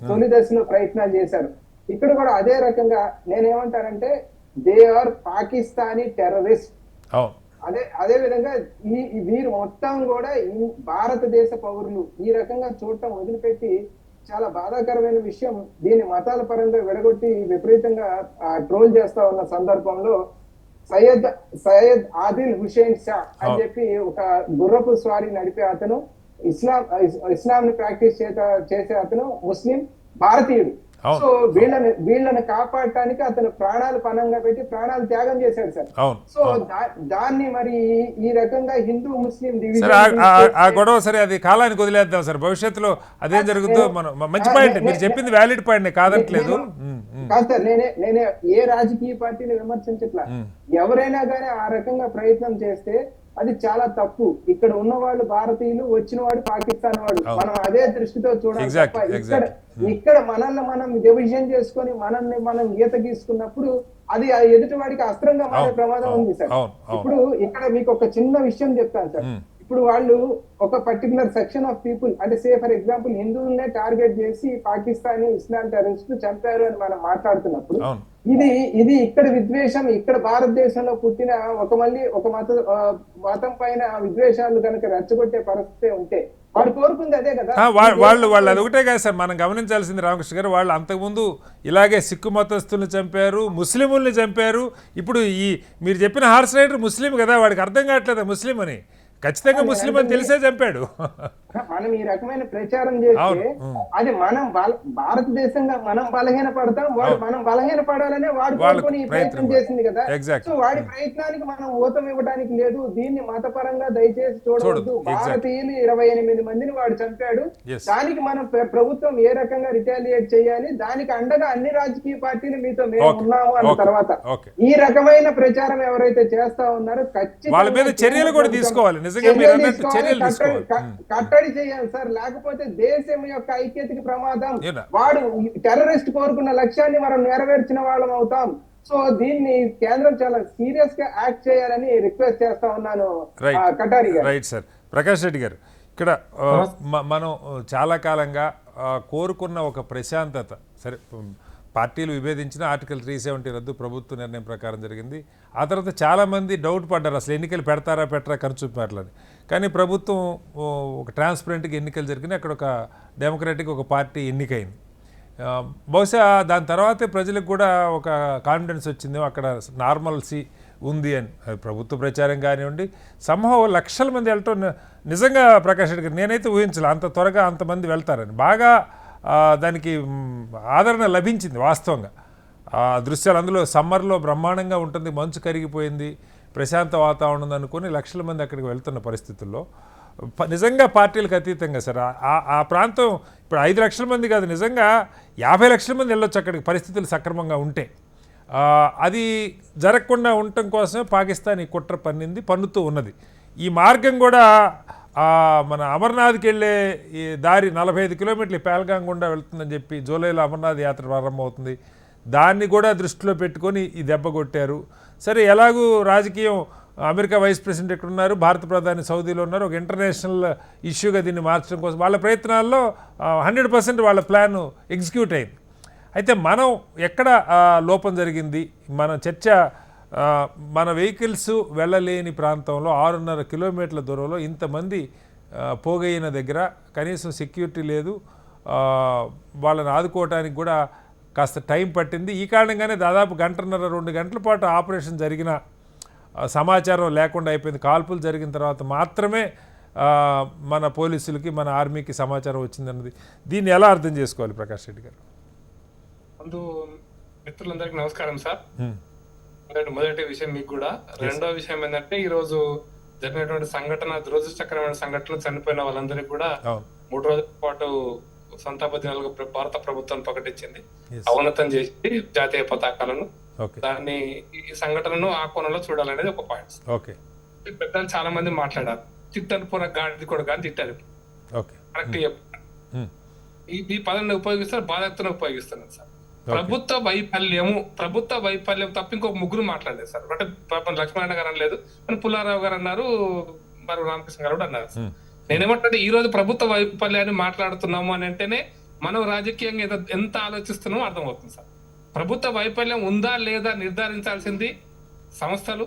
తొలి దశలో ప్రయత్నాలు చేశారు, ఇక్కడ కూడా అదే రకంగా నేనేమంటానంటే దే ఆర్ పాకిస్తానీ టెర్రరిస్ట్. అదే విధంగా వీరు మొత్తం కూడా భారతదేశ పౌరులు ఈ రకంగా చూడటం వదిలిపెట్టి చాలా బాధాకరమైన విషయం, దీన్ని మతాల పరంగా విడగొట్టి విపరీతంగా ట్రోల్ చేస్తా ఉన్న సందర్భంలో సయ్యద్ ఆదిల్ హుసేన్ షా అని చెప్పి ఒక గుర్రపు స్వారీ నడిపే అతను, ఇస్లాం ని ప్రాక్టీస్ చేసే అతను ముస్లిం భారతీయుడు. సో వీళ్ళని కాపాడటానికి అతను ప్రాణాలు పణంగా పెట్టి ప్రాణాలు త్యాగం చేశాడు సార్. సో దాన్ని మరి ఈ రకంగా హిందూ ముస్లిం ఆ గొడవ సరే అది కాలానికి వదిలేద్దాం సార్, భవిష్యత్తులో అదేం జరుగుతుందో మనం. మంచి పాయింట్ మీరు చెప్పింది, వ్యాలిడ్ పాయింట్, కాదట్లేదు. కాదు సార్, నేనే ఏ రాజకీయ పార్టీని విమర్శించట్లా, ఎవరైనా కానీ ఆ రకంగా ప్రయత్నం చేస్తే అది చాలా తప్పు. ఇక్కడ ఉన్న వాళ్ళు భారతీయులు, వచ్చిన వాడు పాకిస్తాన్ వాడు, మనం అదే దృష్టితో చూడాలి తప్ప ఇక్కడ మనల్ని మనం డివిజన్ చేసుకొని మనల్ని మనం గీత గీసుకున్నప్పుడు అది ఆ ఎదుటి వాడికి అస్త్రంగా మారే అవును, ప్రమాదం అవును, ఉంది సార్. అవును, అవును. ఇప్పుడు ఇక్కడ మీకు ఒక చిన్న విషయం చెప్తాను సార్. ఇప్పుడు వాళ్ళు ఒక పర్టికులర్ సెక్షన్ ఆఫ్ పీపుల్, అంటే సే ఫర్ ఎగ్జాంపుల్ హిందువులనే టార్గెట్ చేసి పాకిస్తానీ ఇస్లాం టెర్రరిస్టులు చంపారు అని మనం మాట్లాడుతున్నప్పుడు అవును. ఇది ఇక్కడ విద్వేషం, ఇక్కడ భారతదేశంలో పుట్టిన ఒక మతం పైన విద్వేషాలు కనుక రెచ్చగొట్టే పరిస్థితి ఉంటే వాడు కోరుకుంది అదే కదా. వాళ్ళు అది ఒకటే కాదు సార్, మనం గమనించాల్సింది రామకృష్ణ గారు, వాళ్ళు అంతకుముందు ఇలాగే సిక్కు మతస్థుల్ని చంపారు, ముస్లింల్ని చంపారు. ఇప్పుడు మీరు చెప్పిన హార్స్ రైడర్ ముస్లిం కదా, వాడికి అర్థం కావట్లేదు ముస్లిం అని. ఖచ్చితంగా ముస్లిం అని తెలిసే చంపాడు. మనం ఈ రకమైన ప్రచారం చేస్తే అది మనం భారతదేశంగా మనం బలహీన పడతాం, వాడు మనం బలహీన పడాలనే వాడు కోరుకొని ఈ ప్రయత్నం చేసింది కదా. సో వాడి ప్రయత్నానికి మనం ఊతం ఇవ్వడానికి లేదు. దీన్ని మతపరంగా దయచేసి చూడవద్దు. భారతీయులు 28 మందిని వాడు చంపాడు. దానికి మనం ప్రభుత్వం ఏ రకంగా రిటాలియేట్ చేయాలి, దానికి అండగా అన్ని రాజకీయ పార్టీలు మీతో మేము ఉన్నాము అన్న తర్వాత ఈ రకమైన ప్రచారం ఎవరైతే చేస్తా ఉన్నారో ఖచ్చితంగా చర్యలు కూడా తీసుకోవాలి. కట్టడి చేయాలి సార్, లేకపోతే దేశం యొక్క ఐక్యతకి ప్రమాదం. వాడు టెర్రరిస్ట్ కోరుకున్న లక్ష్యాన్ని మనం నెరవేర్చిన వాళ్ళం అవుతాం. సో దీన్ని కేంద్రం చాలా సీరియస్ గా యాక్ట్ చేయాలని రిక్వెస్ట్ చేస్తా ఉన్నాను కటారి గారు. Right sir. ప్రకాష్ రెడ్డి గారు, ఇక్కడ మనం చాలా కాలంగా కోరుకున్న ఒక ప్రశాంతత, సరే పార్టీలు విభేదించిన ఆర్టికల్ 370 రద్దు ప్రభుత్వ నిర్ణయం ప్రకారం జరిగింది. ఆ తర్వాత చాలామంది డౌట్ పడ్డారు, అసలు ఎన్నికలు పెడతారా పెట్టరా కనుచూపాట్లని. కానీ ప్రభుత్వం ఒక ట్రాన్స్పరెంట్గా ఎన్నికలు జరిగినాయి. అక్కడ ఒక డెమోక్రాటిక్ ఒక పార్టీ ఎన్నికైంది. బహుశా దాని తర్వాతే ప్రజలకు కూడా ఒక కాన్ఫిడెన్స్ వచ్చింది, అక్కడ నార్మల్సీ ఉంది అని. ప్రభుత్వ ప్రచారం కానివ్వండి, సంభవం లక్షల మంది వెళ్ళటం నిజంగా ప్రకాష్ రెడ్డి గారు నేనైతే ఊహించలే అంత త్వరగా అంతమంది వెళ్తారని. బాగా దానికి ఆదరణ లభించింది వాస్తవంగా. దృశ్యాలు అందులో సమ్మర్లో బ్రహ్మాండంగా ఉంటుంది, మంచు కరిగిపోయింది, ప్రశాంత వాతావరణం అనుకుని లక్షల మంది అక్కడికి వెళ్తున్న పరిస్థితుల్లో నిజంగా పార్టీలకు అతీతంగా సార్ ఆ ప్రాంతం ఇప్పుడు 5 లక్షల మంది కాదు, నిజంగా 50 లక్షల మంది వెళ్ళొచ్చు అక్కడికి పరిస్థితులు సక్రమంగా ఉంటే. అది జరగకుండా ఉండటం కోసమే పాకిస్తాన్ ఈ కుట్ర పన్నుతూ ఉన్నది. ఈ మార్గం కూడా మన అమర్నాథ్కి వెళ్ళే ఈ దారి 45 కిలోమీటర్లు పేల్గాం గుండా వెళ్తుందని చెప్పి జూలైలో అమర్నాథ్ యాత్ర ప్రారంభమవుతుంది. దాన్ని కూడా దృష్టిలో పెట్టుకొని ఈ దెబ్బ కొట్టారు. సరే, ఎలాగూ రాజకీయం, అమెరికా వైస్ ప్రెసిడెంట్ ఎక్కడ ఉన్నారు, భారత ప్రధాని సౌదీలో ఉన్నారు, ఒక ఇంటర్నేషనల్ ఇష్యూగా దీన్ని మార్చడం కోసం వాళ్ళ ప్రయత్నాల్లో 100% వాళ్ళ ప్లాన్ ఎగ్జిక్యూట్ అయింది. అయితే మనం ఎక్కడ లోపం జరిగింది, మన చర్చ మన వెహికల్స్ వెళ్ళలేని ప్రాంతంలో 6.5 కిలోమీటర్ల దూరంలో ఇంతమంది పోగైన దగ్గర కనీసం సెక్యూరిటీ లేదు, వాళ్ళని ఆదుకోవటానికి కూడా కాస్త టైం పట్టింది. ఈ కారణంగానే దాదాపు 1.5-2 గంటల పాటు ఆపరేషన్ జరిగిన సమాచారం లేకుండా అయిపోయింది. కాల్పులు జరిగిన తర్వాత మాత్రమే మన పోలీసులకి మన ఆర్మీకి సమాచారం వచ్చిందన్నది. దీన్ని ఎలా అర్థం చేసుకోవాలి ప్రకాష్ రెడ్డి గారు? ముందు మిత్రులందరికీ నమస్కారం సార్. మొదటి విషయం మీకు కూడా. రెండో విషయం ఏంటంటే, ఈ రోజు జరిగినటువంటి సంఘటన దురదృష్టకరమైన సంఘటన, చనిపోయిన వాళ్ళందరికీ కూడా 3 రోజుల పాటు సంతాప దినాలుగా భారత ప్రభుత్వం ప్రకటించింది. అవనతం చేసి జాతీయ పతాకాలను, దాన్ని ఈ సంఘటనను ఆ కోణంలో చూడాలనేది ఒక పాయింట్. పెద్దలు చాలా మంది మాట్లాడారు, తిట్టను పూర గాడి కూడా కానీ తిట్టారు. కరెక్ట్ ఈ పదాన్ని ఉపయోగిస్తారు, బాధ్యతను ఉపయోగిస్తున్నారు సార్. ప్రభుత్వ వైఫల్యం తప్ప ఇంకొక ముగ్గురు మాట్లాడలేదు సార్. అంటే లక్ష్మణ గారు అనలేదు, పుల్లారావు గారు అన్నారు, మరి రామకృష్ణ గారు కూడా అన్నారు. నేనేమంటే, ఈ రోజు ప్రభుత్వ వైఫల్యాన్ని మాట్లాడుతున్నాము అని అంటేనే మనం రాజకీయంగా ఎంత ఆలోచిస్తున్నామో అర్థమవుతుంది సార్. ప్రభుత్వ వైఫల్యం ఉందా లేదా నిర్ధారించాల్సింది సంస్థలు,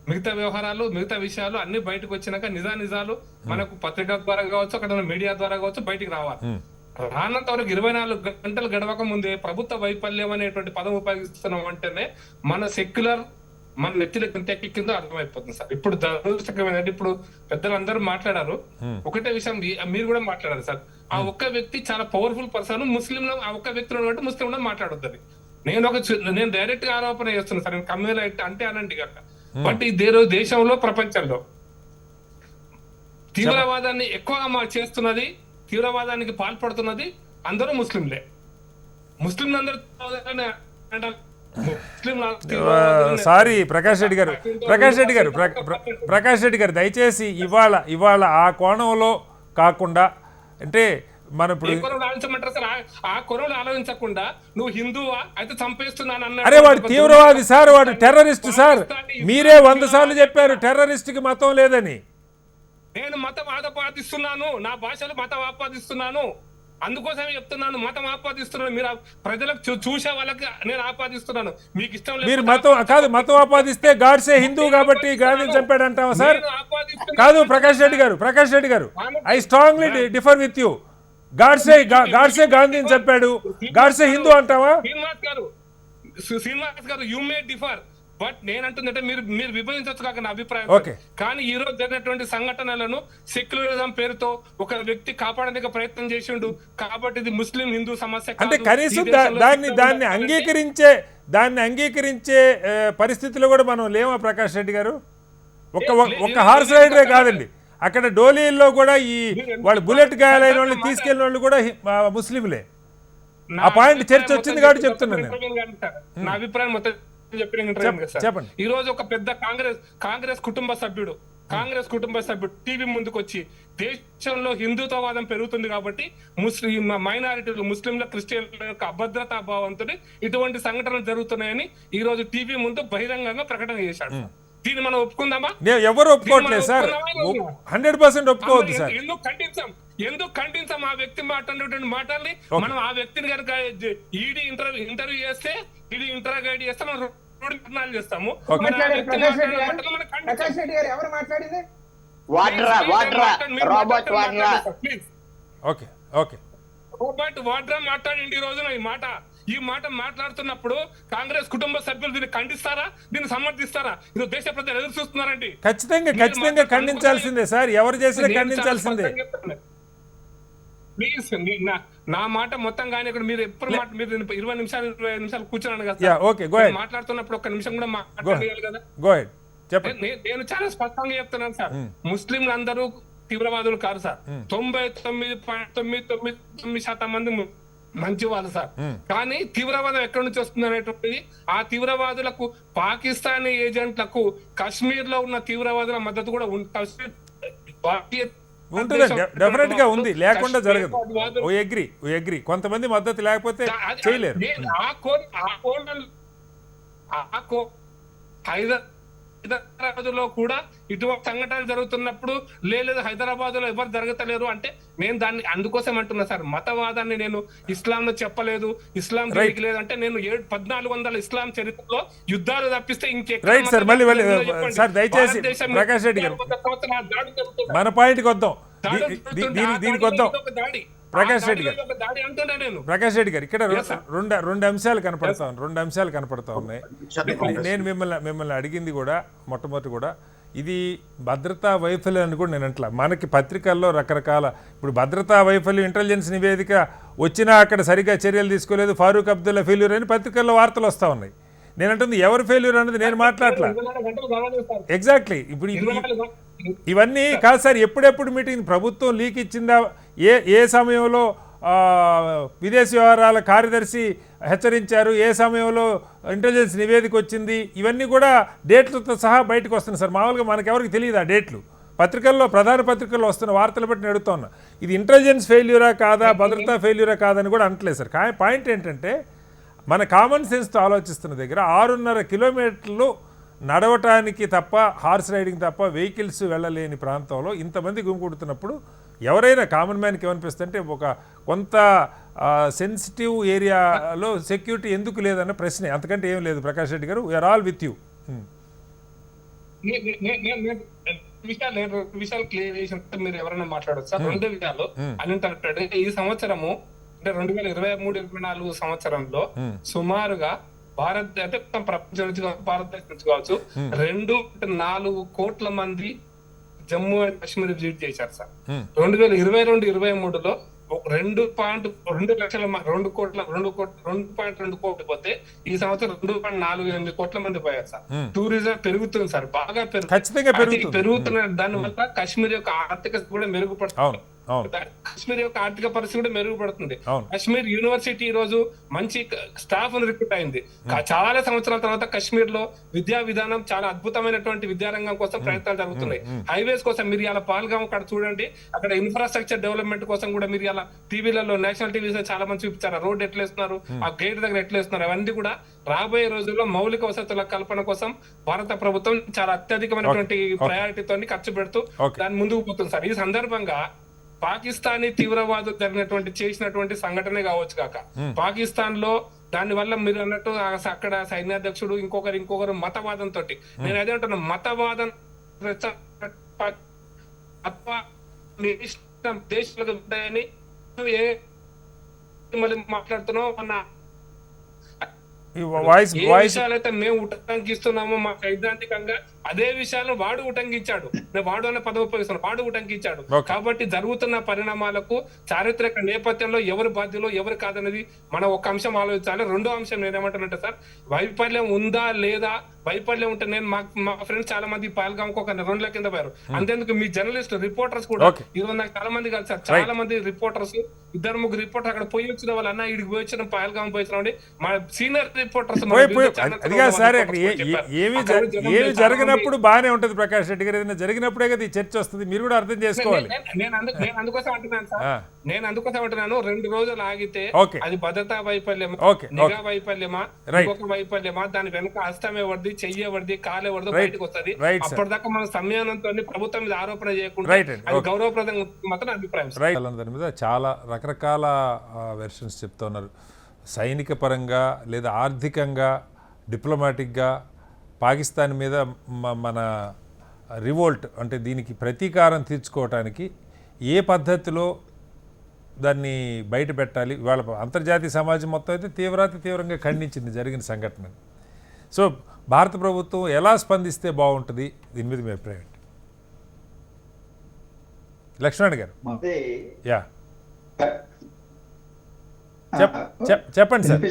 మిగతా వ్యవహారాలు, మిగతా విషయాలు అన్ని బయటకు వచ్చినాక నిజాలు మనకు పత్రిక ద్వారా కావచ్చు, అక్కడ మీడియా ద్వారా కావచ్చు బయటికి రావాలి. రానంత వరకు 24 గంటలు గడవక ముందే ప్రభుత్వ వైఫల్యం అనేటువంటి పదం ఉపయోగిస్తున్నాం అంటేనే మన సెక్యులర్, మన నెత్తిలకు కింద అర్థమైపోతుంది సార్. ఇప్పుడు దురదృష్టకరమైనది, ఇప్పుడు పెద్దలందరూ మాట్లాడారు, ఒకటే విషయం మీరు కూడా మాట్లాడారు సార్. ఆ ఒక్క వ్యక్తి చాలా పవర్ఫుల్ పర్సన్, ముస్లింలు ఆ ఒక్క వ్యక్తిలో కాబట్టి ముస్లింలో మాట్లాడొద్దని నేను డైరెక్ట్ గా ఆరోపణ చేస్తున్నాను సార్. నేను కమ్యూనల్ అంటే అనండి కాక, బట్ ఈ దేశంలో ప్రపంచంలో తీవ్రవాదాన్ని ఎక్కువగా చేస్తున్నది, తీవ్రవాదానికి పాల్పడుతున్నది అందరూ ముస్లింలే. ముస్లింలందరూ సారీ ప్రకాష్ రెడ్డి గారు దయచేసి ఇవాళ ఆ కోణంలో కాకుండా, అంటే మనం ఇప్పుడు ఏ కోణంలో ఆలోచించమంటారు సార్? ఆ కోణంలో ఆలోచించకుండా నువ్వు హిందువా అయితే చంపేస్తున్నాను అన్న. అరే వాడు తీవ్రవాది సార్, వాడు టెర్రరిస్ట్ సార్. మీరే 100 సార్లు చెప్పారు టెర్రరిస్ట్కి మతం లేదని. నేను మతం ఆపాదిస్తున్నాను, నా భాషలో మతం ఆపాదిస్తున్నాను, అందుకోసమే చెప్తున్నాను మతం ఆపాదిస్తున్నాను. మీరు ప్రజలకు చూసే వాళ్ళకి నేను ఆపాదిస్తున్నాను. మీకు ఇష్టం మీరు మతం కాదు, మతం ఆపాదిస్తే గాడ్సే హిందూ కాబట్టి గాంధీని చంపాడంటావా సార్? కాదు ప్రకాష్ రెడ్డి గారు, I strongly differ with you. Godse గాంధీని చంపాడు, గాడ్సే హిందూ అంటావా? శ్రీనివాస్ గారు యూ మే డిఫర్, బట్ నేనంటుందంటే మీరు విభజించవచ్చు కాక నా అభిప్రాయం. కానీ ఈ రోజు జరిగినటువంటి సంఘటనలను సెక్యులరిజం పేరుతో ఒక వ్యక్తి కాపాడడానికి ప్రయత్నం చేసిండు కాబట్టి ఇది ముస్లిం హిందూ సమస్య అంటే కనీసం దాన్ని అంగీకరించే పరిస్థితిలో కూడా మనం లేమా ప్రకాష్ రెడ్డి గారు? ఒక హార్స్ రైడరే కాదండి, అక్కడ డోలీల్లో కూడా ఈ వాళ్ళు బుల్లెట్ గాయాలైన వాళ్ళని తీసుకెళ్లిన వాళ్ళు కూడా ముస్లింలే. ఆ పాయింట్ చర్చ వచ్చింది కాబట్టి చెప్తున్నాను నేను. నా అభిప్రాయం మొత్తం చెప్పండి. ఈ రోజు ఒక పెద్ద కాంగ్రెస్ కుటుంబ సభ్యుడు టీవీ ముందుకు వచ్చి దేశంలో హిందుత్వవాదం పెరుగుతుంది కాబట్టి మైనారిటీలు ముస్లింల క్రిస్టియన్ల యొక్క అభద్రతా భావంతో ఇటువంటి సంఘటనలు జరుగుతున్నాయని ఈ రోజు టీవీ ముందు బహిరంగంగా ప్రకటన చేశాడు. దీన్ని మనం ఒప్పుకుందామా? ఎవరు ఒప్పుకోవట్లేదు సార్, 100% ఒప్పుకోవద్దు సార్. ఎందుకు ఖండించాం ఆ వ్యక్తి మాట్లాడినటువంటి మాటల్ని? మనం ఆ వ్యక్తిని కనుక ఈడీ ఇంటర్వ్యూ చేస్తే, ఈడీ ఇంటర్వ్యూ చేస్తే మనం రోడ్డు చేస్తాము. రోబర్ట్ వాడ్రా మాట్లాడింది ఈ రోజున ఈ మాట మాట్లాడుతున్నప్పుడు కాంగ్రెస్ కుటుంబ సభ్యులు దీన్ని ఖండిస్తారా, దీన్ని సమర్థిస్తారా? ఇది దేశ ప్రజలు ఎదురు చూస్తున్నారండి. ఖచ్చితంగా ఖండించాల్సిందే సార్, ఎవరు చేసినా ఖండించాల్సిందే. ప్లీజ్ నా మాట మొత్తం కానీ ఇక్కడ మీరు ఎప్పుడు మీరు 20 నిమిషాలు కూర్చున్నాను కదా మాట్లాడుతున్నప్పుడు ఒక్క నిమిషం కూడా మాట్లాడాలి కదా. నేను చాలా స్పష్టంగా చెప్తున్నాను సార్, ముస్లింలు అందరూ తీవ్రవాదులు కాదు సార్. 99.999% మంది మంచి వాళ్ళు సార్. కానీ తీవ్రవాదం ఎక్కడి నుంచి వస్తుంది అనేటువంటిది ఆ తీవ్రవాదులకు పాకిస్తానీ ఏజెంట్లకు కాశ్మీర్ లో ఉన్న తీవ్రవాదుల మద్దతు కూడా ఉంటుంది, డెఫినెట్ గా ఉంది, లేకుండా జరగదు. అగ్రి కొంతమంది మద్దతు లేకపోతే చేయలేరు. హైదరాబాద్ లో కూడా ఇటువంటి సంఘటనలు జరుగుతున్నప్పుడు లేదు హైదరాబాద్ లో ఎవరు జరగతలేరు అంటే నేను దాన్ని అందుకోసం అంటున్నా సార్. మతవాదాన్ని నేను ఇస్లాం లో చెప్పలేదు, ఇస్లాం లేదు అంటే నేను 1400 ఇస్లాం చరిత్రలో యుద్ధాలు తప్పిస్తే దయచేసి ప్రకాష్ రెడ్డి గారు మన పాయింట్కి వద్దాం, దీనికి వద్దాం. ప్రకాష్ రెడ్డి గారు ఇక్కడ రెండు అంశాలు కనపడతా ఉన్నాయి. నేను మిమ్మల్ని అడిగింది కూడా మొట్టమొదటి కూడా ఇది భద్రతా వైఫల్యం అని కూడా నేను అంటలా. మనకి పత్రికల్లో రకరకాల ఇప్పుడు భద్రతా వైఫల్యం ఇంటెలిజెన్స్ నివేదిక వచ్చినా అక్కడ సరిగ్గా చర్యలు తీసుకోలేదు, ఫారూక్ అబ్దుల్లా ఫెయిల్యూర్ అని పత్రికల్లో వార్తలు వస్తూ ఉన్నాయి. నేను అంటుంది ఎవరు ఫెయిల్యూర్ అన్నది నేను మాట్లాడలా. ఎగ్జాక్ట్లీ ఇప్పుడు ఇవన్నీ కాదు సార్. ఎప్పుడెప్పుడు మీటింగ్ ప్రభుత్వం లీక్ ఇచ్చిందా, ఏ సమయంలో విదేశీ వ్యవహారాల కార్యదర్శి హెచ్చరించారు, ఏ సమయంలో ఇంటెలిజెన్స్ నివేదిక వచ్చింది, ఇవన్నీ కూడా డేట్లతో సహా బయటకు వస్తున్నాయి సార్. మామూలుగా మనకెవరికి తెలియదు ఆ డేట్లు. ప్రధాన పత్రికల్లో వస్తున్న వార్తలు బట్టి నేను అడుగుతున్నా, ఇది ఇంటెలిజెన్స్ ఫెయిల్యూరా కాదా, భద్రతా ఫెయిల్యూరా కాదని కూడా అంటలేదు సార్. కానీ పాయింట్ ఏంటంటే మన కామన్ సెన్స్తో ఆలోచిస్తున్న దగ్గర 6.5 కిలోమీటర్లు నడవటానికి తప్ప, హార్స్ రైడింగ్ తప్ప వెహికల్స్ వెళ్ళలేని ప్రాంతంలో ఇంతమంది గుమికూడుతున్నప్పుడు ఎవరైనా కామన్ మ్యాన్కి ఏమనిపిస్తుంటే కొంత సెన్సిటివ్ ఏరియాలో సెక్యూరిటీ ఎందుకు లేదన్న ప్రశ్నే, అంతకంటే ఏం లేదు. ప్రకాష్ రెడ్డి గారు, వీఆర్ ఆల్ విత్ యూ. విషయాలు క్లియర్ చేసి మీరు ఎవరైనా మాట్లాడచ్చు సార్. 2 విషయాలు అన్ఇంటరప్టెడ్. ఈ సంవత్సరము అంటే 2023-24 సంవత్సరంలో సుమారుగా ప్రపంచం నుంచి భారతదేశం నుంచి కావచ్చు 2.4 కోట్ల మంది జమ్మూ అండ్ కాశ్మీర్ విజిట్ చేశారు సార్. 2022-23లో 2.2 కోట్లు పోతే ఈ సంవత్సరం 2.48 కోట్ల మంది పోయారు సార్. టూరిజం పెరుగుతుంది సార్, బాగా పెరుగుతున్న దాని వల్ల కాశ్మీర్ యొక్క ఆర్థిక కూడా మెరుగుపడుతుంది. అవును. కాశ్మీర్ యొక్క ఆర్థిక పరిస్థితి కూడా మెరుగుపడుతుంది. అవును. కాశ్మీర్ యూనివర్సిటీ ఈ రోజు మంచి స్టాఫ్ రిక్రూట్ అయింది. చాలా సంవత్సరాల తర్వాత కాశ్మీర్ లో విద్యా విధానం చాలా అద్భుతమైనటువంటి విద్యారంగం కోసం ప్రయత్నాలు జరుగుతున్నాయి. హైవేస్ కోసం మీరు ఇలా పాల్గాం అక్కడ చూడండి, అక్కడ ఇన్ఫ్రాస్ట్రక్చర్ డెవలప్మెంట్ కోసం కూడా మీరు ఇలా టీవీలలో నేషనల్ టీవీస్ చాలా మంది చూపించారు. రోడ్ ఎట్లా వేస్తున్నారు, ఆ గేట్ దగ్గర ఎట్లా వేస్తున్నారు, అవన్నీ కూడా రాబోయే రోజుల్లో మౌలిక వసతుల కల్పన కోసం భారత ప్రభుత్వం చాలా అత్యధికమైనటువంటి ప్రయారిటీతో ఖర్చు పెడుతూ దాన్ని ముందుకు పోతుంది సార్. ఈ సందర్భంగా పాకిస్తానీ తీవ్రవాదులు జరిగినటువంటి చేసినటువంటి సంఘటనే కావచ్చు కాక, పాకిస్తాన్ లో దాని వల్ల మీరు అన్నట్టు అక్కడ సైన్యాధ్యక్షుడు ఇంకొకరు మతవాదంతో, నేను అదే అంటున్నా, మతవాదం దేశాలకు ఉంటాయని మాట్లాడుతున్నావు అన్న ఏ విషయాలైతే మేము ఉటంకిస్తున్నామో మా సైద్ధాంతికంగా అదే విషయాలను వాడు ఉటంకించాడు. వాడు అనే పదవి ఉపయోగిస్తున్నాడు, వాడు ఉటంకించాడు. కాబట్టి జరుగుతున్న పరిణామాలకు చారిత్రక నేపథ్యంలో ఎవరు బాధ్యులు ఎవరు కాదనేది మనం ఒక అంశం ఆలోచించాలి. రెండో అంశం నేనేమంటానంటే సార్, వైఫల్యం ఉందా లేదా, వైఫల్యం ఉంటే నేను మా ఫ్రెండ్స్ చాలా మంది పాల్గాంకు ఒక 2 నెలల కింద పోయారు. అంతేందుకు మీ జర్నలిస్ట్ రిపోర్టర్స్ కూడా ఈరోజు నాకు చాలా మంది కలిసారు. చాలా మంది రిపోర్టర్స్ 2-3 రిపోర్టర్ అక్కడ పోయి వచ్చిన వాళ్ళు, అన్న ఇడికి పోయి వచ్చిన పాల్గాం పోయి వచ్చిన మా సీనియర్ రిపోర్టర్స్ ఏమి జరిగినప్పుడు బాగానే ఉంటది ప్రకాష్ రెడ్డి గారు, ఏదైనా జరిగినప్పుడే కదా ఈ చర్చ వస్తుంది, మీరు కూడా అర్థం చేసుకోవాలి. నేను అందుకోసం అంటున్నాను సార్, నేను అందుకోసం అంటున్నాను 2 రోజులు ఆగితే అది భద్రతా వైఫల్యమా, నిఘా వైఫల్యమా, ఇంకొక వైఫల్యమా, దాని వెనుక హస్తమే వడ్డీ, చెయ్యవడ్డీ, కాలేవడ్డీ బయటకు వస్తుంది. అప్పటిదాకా మనం సంయానంతో ప్రభుత్వం మీద ఆరోపణ చేయకుండా అది గౌరవప్రదంగా మాత్రం అభిప్రాయం. దాని మీద చాలా రకరకాల వెర్షన్స్ చెప్తున్నారు. సైనిక పరంగా లేదా ఆర్థికంగా డిప్లొమాటిక్గా పాకిస్తాన్ మీద మన రివోల్ట్ అంటే దీనికి ప్రతీకారం తీర్చుకోవటానికి ఏ పద్ధతిలో దాన్ని బయట పెట్టాలి. ఇవాళ అంతర్జాతీయ సమాజం మొత్తం అయితే తీవ్రంగా ఖండించింది జరిగిన సంఘటనని. సో భారత ప్రభుత్వం ఎలా స్పందిస్తే బాగుంటుంది, దీని మీద మీ అభిప్రాయం ఏంటి? లక్ష్మణ్ గారు. యా చెప్పండి సార్,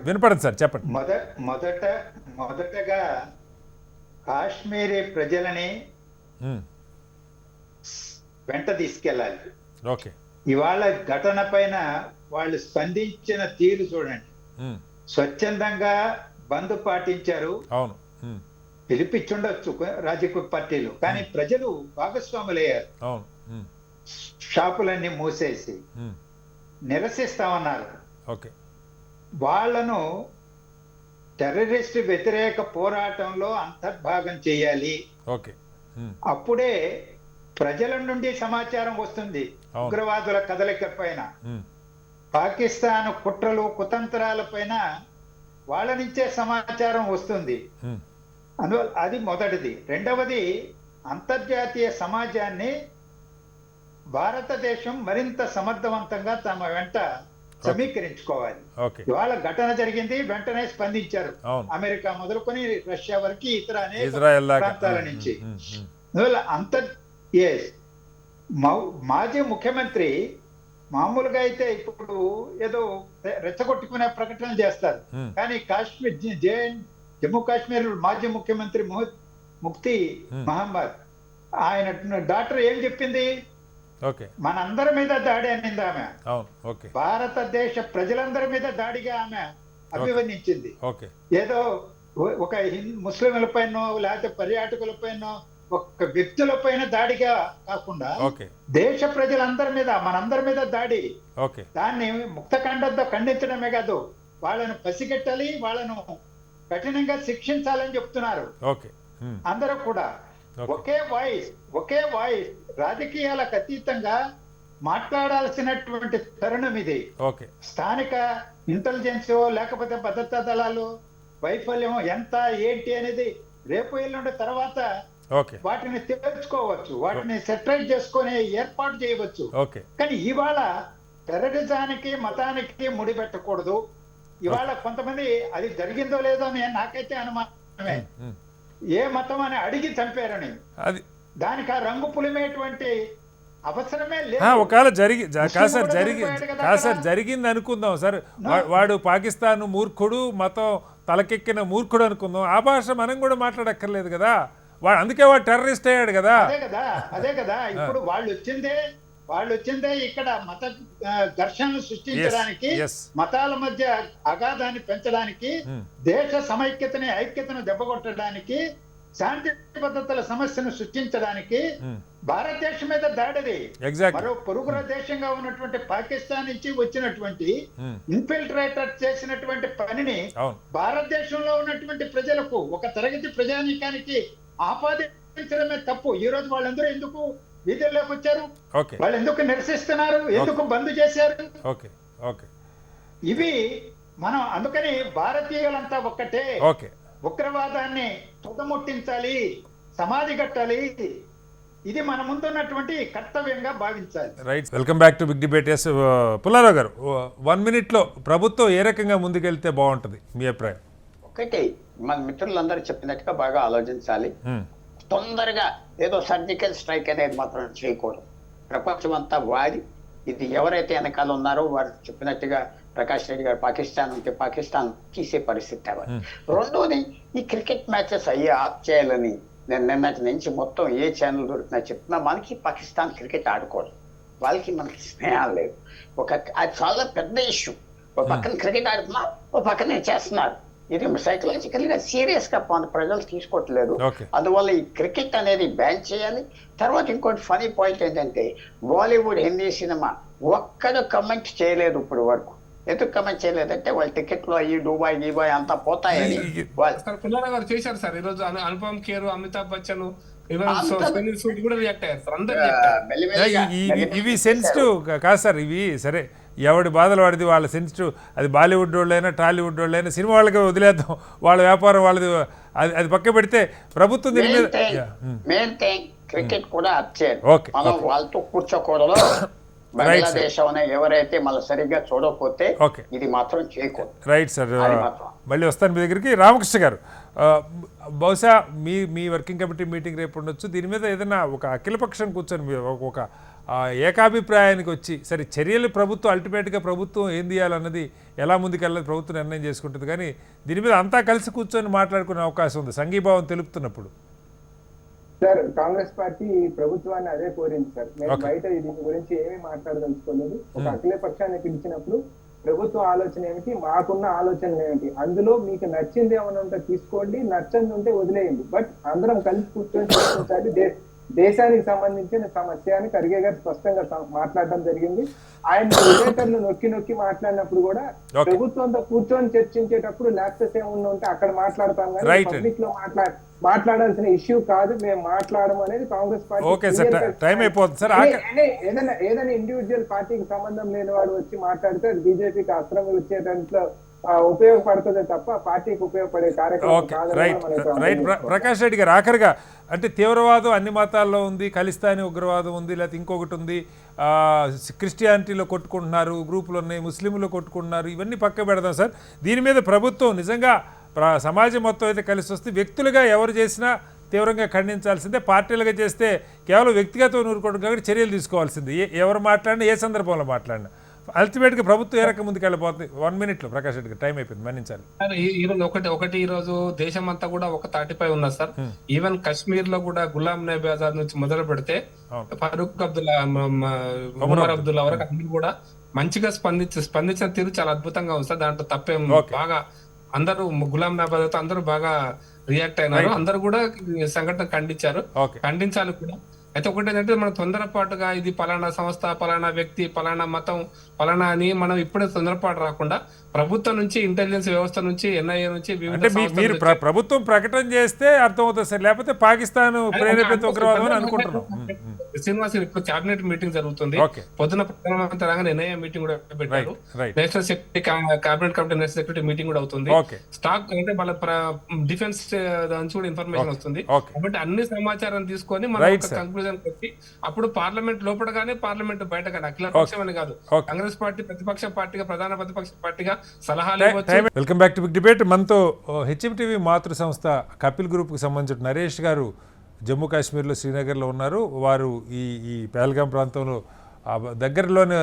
వినపడండి సార్, చెప్పండి. మొదటగా కాశ్మీరీ ప్రజలని వెంట తీసుకెళ్ళాలి. ఓకే, ఇవాళ ఘటన పైన వాళ్ళు స్పందించిన తీరు చూడండి. స్వచ్ఛందంగా బంద్ పాటించారు. అవును, పిలిపించుండొచ్చు రాజకీయ పార్టీలు, కానీ ప్రజలు భాగస్వాములయ్యారు. అవును, షాపులన్నీ మూసేసి నిరసిస్తామన్నారు. ఓకే, వాళ్లను టెర్రరిస్ట్ వ్యతిరేక పోరాటంలో అంతర్భాగం చేయాలి. ఓకే, అప్పుడే ప్రజల నుండి సమాచారం వస్తుంది ఉగ్రవాదుల కదలిక పైన, పాకిస్తాన్ కుట్రలు కుతంత్రాల పైన వాళ్ళ నుంచే సమాచారం వస్తుంది. అందువల్ల అది మొదటిది. రెండవది, అంతర్జాతీయ సమాజాన్ని భారతదేశం మరింత సమర్థవంతంగా తమ వెంట సమీకరించుకోవాలి. ఇవాళ ఘటన జరిగింది, వెంటనే స్పందించారు అమెరికా మొదలుకొని రష్యా వరకు ఇతర అనేక ప్రాంతాల నుంచి. మాజీ ముఖ్యమంత్రి మామూలుగా అయితే ఇప్పుడు ఏదో రెచ్చగొట్టుకునే ప్రకటనలు చేస్తారు, కానీ కాశ్మీర్ జమ్మూ కాశ్మీర్ మాజీ ముఖ్యమంత్రి ముఫ్తీ మహమ్మద్ ఆయన డాక్టర్ ఏం చెప్పింది, మనందరి మీద దాడి అనింది ఆమె. భారతదేశ ప్రజలందరి మీద దాడిగా ఆమె అభివర్ణించింది. ఏదో ఒక ముస్లింలపైనో లేకపోతే పర్యాటకులపైనో ఒక వ్యక్తులపైన దాడిగా కాకుండా దేశ ప్రజలందరి మీద మనందరి మీద దాడి. దాన్ని ముక్తఖండంతో ఖండించడమే కాదు, వాళ్ళను పసిగట్టాలి, వాళ్ళను కఠినంగా శిక్షించాలని చెప్తున్నారు అందరూ కూడా. ఒకే వాయిస్ రాజకీయాలకు అతీతంగా మాట్లాడాల్సినటువంటి తరుణం ఇది. స్థానిక ఇంటెలిజెన్స్ లేకపోతే భద్రతా దళాలు వైఫల్యం ఎంత ఏంటి అనేది రేపు ఎల్లుండి తర్వాత వాటిని తెలుసుకోవచ్చు, వాటిని సెటరైజ్ చేసుకునే ఏర్పాటు చేయవచ్చు. కానీ ఇవాళ టెర్రరిజానికి మతానికి ముడిపెట్టకూడదు. ఇవాళ కొంతమంది అది జరిగిందో లేదో అని నాకైతే అనుమానమే. ఏ మతం అని అడిగి చంపారని దానికి ఆ రంగు పులిమేటువంటి అవసరమే లేదు. ఒకవేళ జరిగింది అనుకుందాం సార్, వాడు పాకిస్తాన్ మూర్ఖుడు, మతం తలకెక్కిన మూర్ఖుడు అనుకుందాం, ఆ భాష మనం కూడా మాట్లాడక్కర్లేదు కదా. అందుకే వాడు టెర్రరిస్ట్ అయ్యాడు కదా. అదే కదా ఇప్పుడు వాళ్ళు వచ్చిందే వాళ్ళు వచ్చిందే ఇక్కడ మత ఘర్షణలు సృష్టించడానికి, yes. మతాల మధ్య అగాధాన్ని పెంచడానికి, దేశ సమైక్యతని ఐక్యతను దెబ్బకొట్టడానికి, శాంతి భద్రతల సమస్యను సృష్టించడానికి భారతదేశం మీద దాడిది. మరో పొరుగు దేశంగా ఉన్నటువంటి పాకిస్తాన్ నుంచి వచ్చినటువంటి ఇన్ఫిల్ట్రేటర్ చేసినటువంటి పనిని భారతదేశంలో ఉన్నటువంటి ప్రజలకు, ఒక తరగతి ప్రజానీకానికి ఆపాదించడమే తప్పు. ఈ రోజు వాళ్ళందరూ ఎందుకు వీధుల్లోకి వచ్చారు? వాళ్ళు ఎందుకు నిరసిస్తున్నారు? ఎందుకు బంద్ చేశారు? ఇవి మనం అందుకని భారతీయులంతా ఒక్కటే, ఉగ్రవాదాన్ని తుదముట్టించాలి, సమాధి కట్టాలి. ఇది మన ముందున్నటువంటి కర్తవ్యంగా భావించాలి. Right, welcome back to big debate. S Pullarao garu, 1 minute లో ప్రభుత్వం ఏ రకంగా ముందుకెళ్తే బాగుంటుంది మీ అభిప్రాయం? ఒకటి, మన మిత్రులందరూ చెప్పినట్టుగా బాగా ఆలోచించాలి. తొందరగా ఏదో సర్జికల్ స్ట్రైక్ అనేది మాత్రం చేయకూడదు. ప్రపంచం అంతా వాడి ఇది ఎవరైతే వెనకాల ఉన్నారో వారు చెప్పినట్టుగా ప్రకాష్ రెడ్డి గారు పాకిస్తాన్ ఉంటే పాకిస్తాన్ తీసే పరిస్థితి అవ్వాలి. రెండోది, ఈ క్రికెట్ మ్యాచెస్ అయ్యి ఆఫ్ చేయాలని నేను నిన్నటి నుంచి మొత్తం ఏ ఛానల్ దొరికినా చెప్తున్నా, మనకి పాకిస్తాన్ క్రికెట్ ఆడుకోవడం, వాళ్ళకి మనకి స్నేహం లేదు. అది చాలా పెద్ద ఇష్యూ. ఒక పక్కన క్రికెట్ ఆడుతున్నారు, ఒక పక్కన చేస్తున్నారు. ఇది సైకలాజికల్ గా సీరియస్ గా ప్రజలు తీసుకోవట్లేదు. అందువల్ల ఈ క్రికెట్ అనేది బ్యాన్ చేయాలి. తర్వాత ఇంకోటి ఫనీ పాయింట్ ఏంటంటే, బాలీవుడ్ హిందీ సినిమా ఒక్కడు కమెంట్ చేయలేదు ఇప్పుడు వరకు. ఎందుకు కమెంట్ చేయలేదంటే వాళ్ళ టికెట్లు అయ్యి దుబాయ్ అంతా పోతాయని వాళ్ళు చేశారు సార్. ఈ రోజు అనుపమ్ ఖేర్, అమితాబ్ బచ్చన్ కూడా రియాక్ట్ అయ్యారు. ఇవి సెన్సిటివ్ కాదు సార్, ఇవి సరే ఎవడి బాధలు వాడిది, వాళ్ళ సెన్సిటివ్. అది బాలీవుడ్ వాళ్ళైనా టాలీవుడ్ వాళ్ళైనా సినిమా వాళ్ళకి వదిలేద్దాం, వాళ్ళ వ్యాపారం వాళ్ళది. అది పక్క పెడితే ప్రభుత్వం దీని మీద మెయిన్ థింగ్ క్రికెట్ కూడా మనం వాళ్ళతో కూర్చోకూడదు. బంగ్లాదేశం అనే ఎవరైతే మళ్ళీ సరిగ్గా చూడకపోతే ఇది మాత్రం చేయకూడదు. రైట్ సార్, మళ్ళీ వస్తాను మీ దగ్గరికి. రామకృష్ణ గారు, బహుశా మీ వర్కింగ్ కమిటీ మీటింగ్ రేపు ఉండొచ్చు. దీని మీద ఏదైనా ఒక అఖిలపక్షం కూర్చొని ఒక ఏకాభిప్రాయానికి వచ్చి, సరే చర్యలు ప్రభుత్వం అల్టిమేట్గా ప్రభుత్వం ఏం చేయాలన్నది ఎలా ముందుకెళ్ళాలి ప్రభుత్వం నిర్ణయం చేసుకుంటుంది, కానీ దీని మీద అంతా కలిసి కూర్చొని మాట్లాడుకునే అవకాశం ఉంది సంఘీభావం తెలుపుతున్నప్పుడు. సార్, కాంగ్రెస్ పార్టీ ప్రభుత్వాన్ని అదే కోరింది సార్. మేము బయట దీని గురించి ఏమీ మాట్లాడదలుచుకోలేదు. ఒక అఖిల పక్షాన్ని పిలిచినప్పుడు ప్రభుత్వ ఆలోచన ఏమిటి, మాకున్న ఆలోచనలు ఏమిటి, అందులో మీకు నచ్చింది ఏమైనా ఉంటే తీసుకోండి, నచ్చంది ఉంటే వదిలేయండి. బట్ అందరం కలిసి కూర్చొని చర్చించాలి. దేశానికి సంబంధించిన సమస్య అని ఖర్గే గారు స్పష్టంగా మాట్లాడడం జరిగింది. ఆయన విలేకరులు నొక్కి మాట్లాడినప్పుడు కూడా ప్రభుత్వంతో కూర్చొని చర్చించేటప్పుడు ల్యాప్సెస్ ఏమన్నా ఉంటే అక్కడ మాట్లాడతాం, కానీ పబ్లిక్ లో మాట్లాడాల్సిన ఇష్యూ కాదు, మేము మాట్లాడము అనేది కాంగ్రెస్ పార్టీ. ఏదైనా ఇండివిజువల్ పార్టీకి సంబంధం లేని వాడు వచ్చి మాట్లాడితే అది బీజేపీకి అస్త్రం వచ్చేటంట్లో ఉపయోగపడుతుంది తప్ప పార్టీకి ఉపయోగపడే కార్యక్రమం. ప్రకాష్ రెడ్డి గారు, ఆఖరిగా అంటే తీవ్రవాదం అన్ని మతాల్లో ఉంది, ఖలిస్తానీ ఉగ్రవాదం ఉంది, లేకపోతే ఇంకొకటి ఉంది, క్రిస్టియానిటీలో కొట్టుకుంటున్నారు, గ్రూపులు ఉన్నాయి, ముస్లింలు కొట్టుకుంటున్నారు, ఇవన్నీ పక్క పెడదాం సార్. దీని మీద ప్రభుత్వం నిజంగా సమాజం మొత్తం అయితే కలిసి వస్తే వ్యక్తులుగా ఎవరు చేసినా తీవ్రంగా ఖండించాల్సిందే. పార్టీలుగా చేస్తే కేవలం వ్యక్తిగతం నూరుకోవడం కాబట్టి చర్యలు తీసుకోవాల్సింది. ఎవరు మాట్లాడినా, ఏ సందర్భంలో మాట్లాడినా అల్టిమేట్గా ప్రభుత్వం ఏ రకం ముందుకు వెళ్ళిపోతుంది? 1 minute లో ప్రకాష్ రెడ్డి టైం అయిపోయింది, మన్నించాలి. ఈ రోజు దేశం అంతా కూడా ఒక తాటిపై ఉన్నారు సార్. ఈవెన్ కశ్మీర్ లో కూడా గులాం నబీ ఆజాద్ నుంచి మొదలు పెడితే ఫరూక్ అబ్దుల్లా, ఉమర్ అబ్దుల్లా వరకు అందరూ కూడా మంచిగా స్పందించిన తీరు చాలా అద్భుతంగా ఉంది సార్. దాంట్లో తప్పేం, బాగా అందరూ గులాం నబీ ఆజాద్ అందరూ బాగా రియాక్ట్ అయినారు. అందరూ కూడా సంఘటన ఖండించారు, ఖండించాలి కూడా. అయితే ఒకటి ఏంటంటే మనం తొందరపాటుగా ఇది పలానా సంస్థ, పలానా వ్యక్తి, పలానా మతం, పలానా అని మనం ఇప్పుడే తొందరపాటు రాకుండా ప్రభుత్వం నుంచి, ఇంటెలిజెన్స్ వ్యవస్థ నుంచి, ఎన్ఐఏ నుంచి మీరు ప్రభుత్వం ప్రకటన చేస్తే అర్థమవుతుంది సార్, లేకపోతే పాకిస్తాన్ ప్రేరేపిత ఉగ్రవాదం అని అనుకుంటున్నాం. శ్రీనివాస్, ఇప్పుడు క్యాబినెట్ మీటింగ్ జరుగుతుంది. పొద్దున ప్రధానమంత్రి రాగానే ఎన్ఐఏ మీటింగ్ కూడా పెట్టారు. National security cabinet committee national security meeting కూడా అవుతుంది. స్టాక్ అంటే వాళ్ళ డిఫెన్స్ నుంచి కూడా ఇన్ఫర్మేషన్ వస్తుంది. కాబట్టి అన్ని సమాచారం తీసుకొని మనం కంక్లూజన్ పెట్టి అప్పుడు పార్లమెంట్ లోపల గానీ పార్లమెంట్ బయట గానీ అఖిల పక్షం అని కాదు, కాంగ్రెస్ పార్టీ ప్రతిపక్ష పార్టీగా, ప్రధాన ప్రతిపక్ష పార్టీగా సలహాలు ఇవ్వచ్చు. Welcome back to big debate. మనతో హెచ్ఎంటీవీ మాతృ సంస్థ కపిల్ గ్రూప్కి సంబంధించిన నరేష్ గారు జమ్మూ కాశ్మీర్లో శ్రీనగర్లో ఉన్నారు. వారు ఈ పహల్గాం ప్రాంతంలో దగ్గరలోనే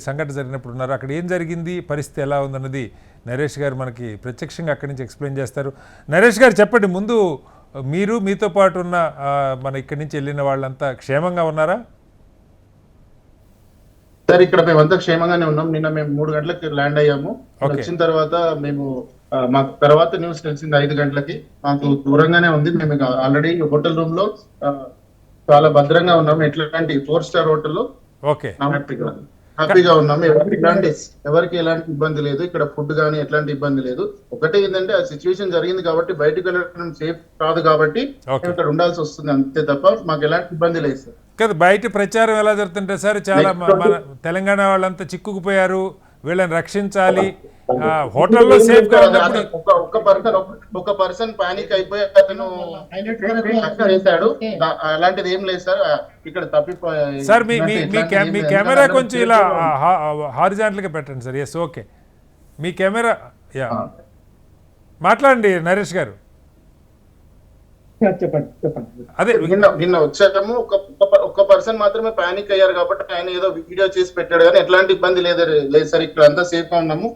సంఘటన జరిగినప్పుడు ఉన్నారు. అక్కడ ఏం జరిగింది, పరిస్థితి ఎలా ఉందన్నది నరేష్ గారు మనకి ప్రత్యక్షంగా అక్కడి నుంచి ఎక్స్ప్లెయిన్ చేస్తారు. నరేష్ గారు చెప్పండి, ముందు మీతో పాటు ఉన్న మన ఇక్కడి నుంచి వెళ్ళిన వాళ్ళంతా క్షేమంగా ఉన్నారా? సార్ ఇక్కడ మేమంతా క్షేమంగానే ఉన్నాం. నిన్న మేము 3 గంటలకు ల్యాండ్ అయ్యాము. వచ్చిన తర్వాత మేము మాకు తర్వాత న్యూస్ తెలిసింది 5 గంటలకి. మాకు దూరంగానే ఉంది. మేము ఆల్రెడీ హోటల్ రూమ్ లో చాలా భద్రంగా ఉన్నాము. ఎట్లాంటి 4 స్టార్ హోటల్లో హ్యాపీగా ఉన్నాము. ఎవరికి ఎలాంటి ఇబ్బంది లేదు. ఇక్కడ ఫుడ్ గానీ ఎట్లాంటి ఇబ్బంది లేదు. ఒకటే ఏంటంటే ఆ సిచ్యువేషన్ జరిగింది కాబట్టి బయటకు వెళ్ళడం సేఫ్ కాదు కాబట్టి ఇక్కడ ఉండాల్సి వస్తుంది అంతే తప్ప మాకు ఎలాంటి ఇబ్బంది లేదు సార్. కదా బయట ప్రచారం ఎలా జరుగుతుంటే సార్ చాలా మన తెలంగాణ వాళ్ళంతా చిక్కుకుపోయారు, వీళ్ళని రక్షించాలి, హోటల్లో సేఫ్ గా ఒక పర్సన్ పానిక్ అయిపోయి అతను చేశాడు. అలాంటిది ఏం లేదు సార్. ఇక్కడ తప్పిపోయాయి సార్. మీ కెమెరా కొంచెం ఇలా హారిజాంటల్ గా పెట్టండి సార్. Yes, okay. మీ కెమెరా మాట్లాడండి నరేష్ గారు. చెప్పండి. అదే నిన్న వచ్చాము. ఒక పర్సన్ మాత్రమే పానిక్ అయ్యారు కాబట్టి ఆయన ఏదో వీడియో చేసి పెట్టాడు కానీ ఎట్లాంటి ఇబ్బంది లేదు సార్. ఇక్కడ అంతా సేఫ్ గా ఉన్నాము.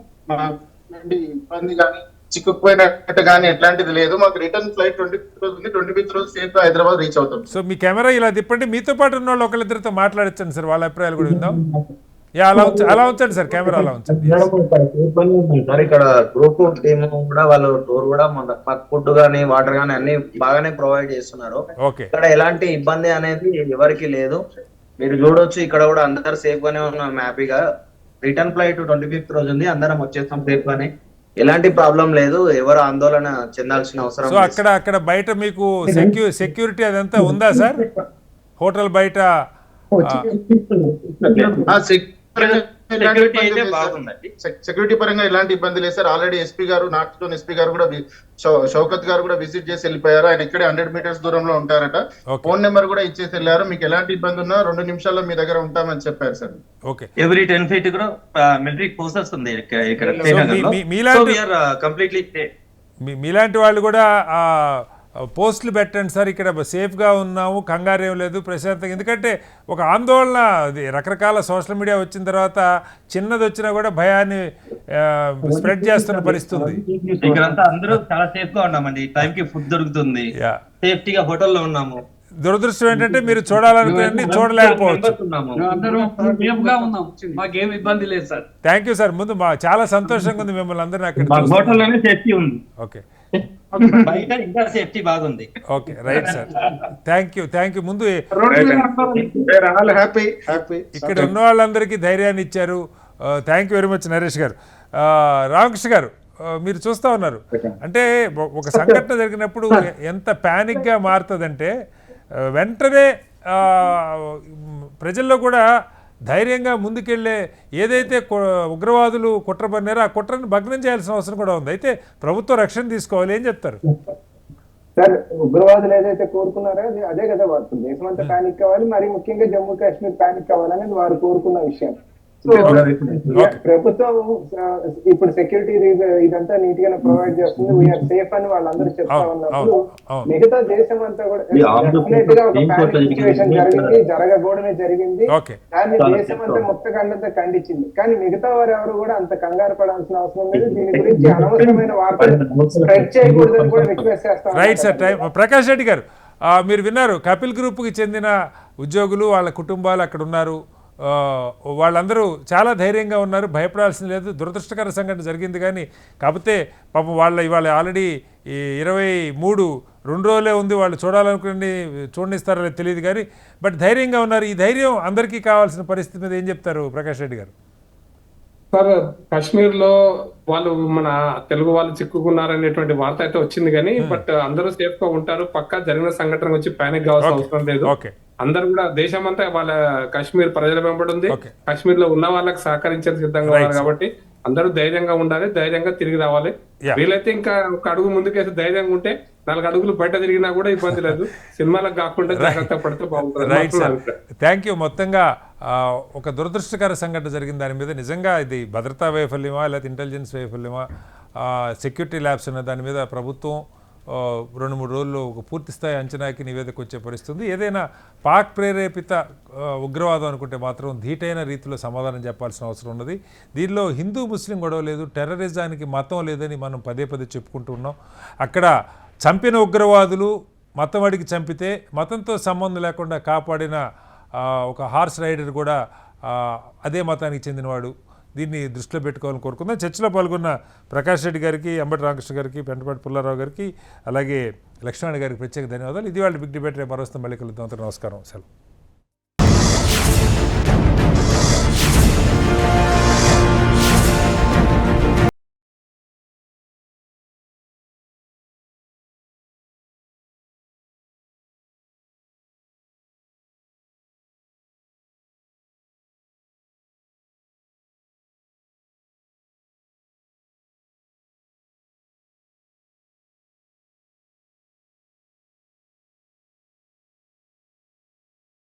ఇబ్బంది కానీ చిక్కుకుపోయినట్టు కానీ ఎట్లాంటిది లేదు. మాకు రిటర్న్ ఫ్లైట్ 25th రోజు సేఫ్ గా హైదరాబాద్ రీచ్ అవుతాం. సో మీ కెమెరా ఇలా తిప్పండి. మీతో పాటు ఉన్న వాళ్ళు ఒకళ్ళిద్దరితో మాట్లాడించండి సార్, వాళ్ళ అభిప్రాయాలు కూడా విందాం. అలా ఉంచండి సార్, కెమెరా అలా ఉంచండి. సార్ ఇక్కడ గ్రూప్ టీమ్ కూడా వాళ్ళు టూర్ కూడా ఫుడ్ గానీ వాటర్ గానీ అన్ని బాగానే ప్రొవైడ్ చేస్తున్నారు. ఇక్కడ ఎలాంటి ఇబ్బంది అనేది ఎవరికి లేదు. మీరు చూడొచ్చు ఇక్కడ కూడా అందరు సేఫ్ గానే ఉన్నాం. హ్యాపీగా రిటర్న్ ఫ్లైట్ 25th రోజు ఉంది. అందరం వచ్చేస్తాం సేఫ్ గానే. ఎలాంటి ప్రాబ్లం లేదు. ఎవరు ఆందోళన చెందాల్సిన అవసరం లేదు. అక్కడ బయట మీకు సెక్యూరిటీ అదంతా ఉందా సార్? హోటల్ బయట సెక్యూరిటీ పరంగా ఎలాంటి ఇబ్బంది లేదు సార్. ఆల్రెడీ ఎస్పీ గారు, నార్త్ జోన్ ఎస్పీ గారు కూడా షౌకత్ గారు కూడా విజిట్ చేసి వెళ్ళిపోయారు. ఆయన ఇక్కడే 100 మీటర్స్ దూరంలో ఉంటారట. ఫోన్ నెంబర్ కూడా ఇచ్చేసి వెళ్ళారు. మీకు ఎలాంటి ఇబ్బంది ఉన్నా 2 నిమిషాల్లో మీ దగ్గర ఉంటామని చెప్పారు సార్. ఓకే. ఎవ్రీ 10 feet కూడా మిలిటరీ ఫోర్సెస్ ఉంది ఇక్కడ. మీలాంటి వాళ్ళు కూడా పోస్టులు పెట్టండి సార్. ఇక్కడ సేఫ్గా ఉన్నాము, కంగారు ఏం లేదు, ప్రశాంతంగా. ఎందుకంటే ఒక ఆందోళన, రకరకాల సోషల్ మీడియా వచ్చిన తర్వాత చిన్నది వచ్చినా కూడా భయాన్ని స్ప్రెడ్ చేస్తున్న పరిస్థితి. ఇక్కడంతా అందరూ చాలా సేఫ్ గా ఉన్నామండి. టైంకి ఫుడ్ దొరుకుతుంది, సేఫ్టీగా హోటల్లో ఉన్నాము. దురదృష్టం ఏంటంటే మీరు చూడాలనుకుని చూడలేకపోవచ్చు. Thank you sir. ముందు చాలా సంతోషంగా ఉంది మిమ్మల్ని అందరినీ అక్కడ. Okay, okay, right sir. Thank you. ముందు ఇక్కడ ఉన్న వాళ్ళందరికీ ధైర్యాన్ని ఇచ్చారు. Thank you very much Naresh garu. Ramakrishna గారు, మీరు చూస్తూ ఉన్నారు అంటే ఒక సంఘటన జరిగినప్పుడు ఎంత ప్యానిక్గా మారుతుందంటే వెంటనే ప్రజల్లో కూడా ధైర్యంగా ముందుకెళ్లే, ఏదైతే ఉగ్రవాదులు కుట్ర పన్నారో ఆ కుట్రను భగ్నం చేయాల్సిన అవసరం కూడా ఉంది. అయితే ప్రభుత్వం రక్షణ తీసుకోవాలి. ఏం చెప్తారు సార్? ఉగ్రవాదులు ఏదైతే కోరుకున్నారో అదే కదా వారు దేశమంతా ప్యానిక్ కావాలి, మరి ముఖ్యంగా జమ్మూ కాశ్మీర్ ప్యానిక్ కావాలనేది వారు కోరుకున్న విషయం. ప్రభుత్వం ఇప్పుడు సెక్యూరిటీ ఇదంతా నీట్ గానే ప్రొవైడ్ చేస్తుంది. వీఆర్ సేఫ్ అని వాళ్ళందరూ చెప్తా ఉన్నప్పుడు మిగతా దేశం అంతా కూడా డెఫినెట్ గా ఒక ప్యానిక్ సిచ్యువేషన్ జరిగింది, జరగకూడనే జరిగింది. దాన్ని దేశం అంతా ముక్తఖండంతో ఖండించింది. కానీ మిగతా వారు ఎవరు కూడా అంత కంగారు పడాల్సిన అవసరం లేదు. దీని గురించి అనవసరమైన వార్తలు స్ప్రెడ్ చేయకూడదని కూడా రిక్వెస్ట్ చేస్తాం. Right sir. ప్రకాష్ రెడ్డి గారు, మీరు విన్నారు, కపిల్ గ్రూప్కి చెందిన ఉద్యోగులు, వాళ్ళ కుటుంబాలు అక్కడ ఉన్నారు. వాళ్ళందరూ చాలా ధైర్యంగా ఉన్నారు, భయపడాల్సిన లేదు. దురదృష్టకర సంఘటన జరిగింది కానీ కాకపోతే పాపం ఇవాళ ఆల్రెడీ 23 2 రోజులే ఉంది. వాళ్ళు చూడాలనుకుని చూడనిస్తారో లేదో తెలియదు కానీ బట్ ధైర్యంగా ఉన్నారు. ఈ ధైర్యం అందరికీ కావాల్సిన పరిస్థితి మీద ఏం చెప్తారు ప్రకాష్ రెడ్డి గారు? సార్, కాశ్మీర్ లో వాళ్ళు మన తెలుగు వాళ్ళు చిక్కుకున్నారనేటువంటి వార్త అయితే వచ్చింది కానీ బట్ అందరూ సేఫ్ గా ఉంటారు. పక్కా జరిగిన సంఘటన వచ్చి పానిక్ కావాల్సిన అవసరం లేదు. అందరూ కూడా దేశం అంతా వాళ్ళ కాశ్మీర్ ప్రజల వెంబడి ఉంది. కాశ్మీర్ లో ఉన్న వాళ్ళకి సహకరించేది సిద్ధంగా ఉన్నారు కాబట్టి అందరూ ధైర్యంగా ఉండాలి, ధైర్యంగా తిరిగి రావాలి. వీలైతే ఇంకా ఒక అడుగు ముందుకేసి ధైర్యంగా ఉంటే 4 అడుగులు బయట తిరిగినా కూడా ఇబ్బంది లేదు. సినిమాలకు కాకుండా జాగ్రత్త పడితే బాగుంటుంది. Thank you. మొత్తంగా ఒక దురదృష్టకర సంఘటన జరిగిన దాని మీద నిజంగా ఇది భద్రతా వైఫల్యమా లేకపోతే ఇంటెలిజెన్స్ వైఫల్యమా, సెక్యూరిటీ ల్యాబ్స్ అన్న దాని మీద ప్రభుత్వం 2-3 రోజుల్లో ఒక పూర్తిస్థాయి అంచనాకి నివేదిక వచ్చే పరిస్థితుంది. ఏదైనా పాక్ ప్రేరేపిత ఉగ్రవాదం అనుకుంటే మాత్రం ధీటైన రీతిలో సమాధానం చెప్పాల్సిన అవసరం ఉన్నది. దీనిలో హిందూ ముస్లిం గొడవ లేదు, టెర్రరిజానికి మతం లేదని మనం పదే చెప్పుకుంటూ ఉన్నాం. అక్కడ చంపిన ఉగ్రవాదులు మతం అడిగి చంపితే మతంతో సంబంధం లేకుండా కాపాడిన ఒక హార్స్ రైడర్ కూడా అదే మతానికి చెందినవాడు, దీన్ని దృష్టిలో పెట్టుకోవాలని కోరుకుందాం. చర్చలో పాల్గొన్న ప్రకాష్ రెడ్డి గారికి, అంబటి రామకృష్ణ గారికి, పెంటపాటి పుల్లారావు గారికి, అలాగే లక్ష్మణ్ గారికి ప్రత్యేక ధన్యవాదాలు. ఇది వాళ్ళ బిగ్ డిబేట్. రేపు మరొస్తాం, మళ్ళీ కలుద్దాం. నమస్కారం, సెలవు.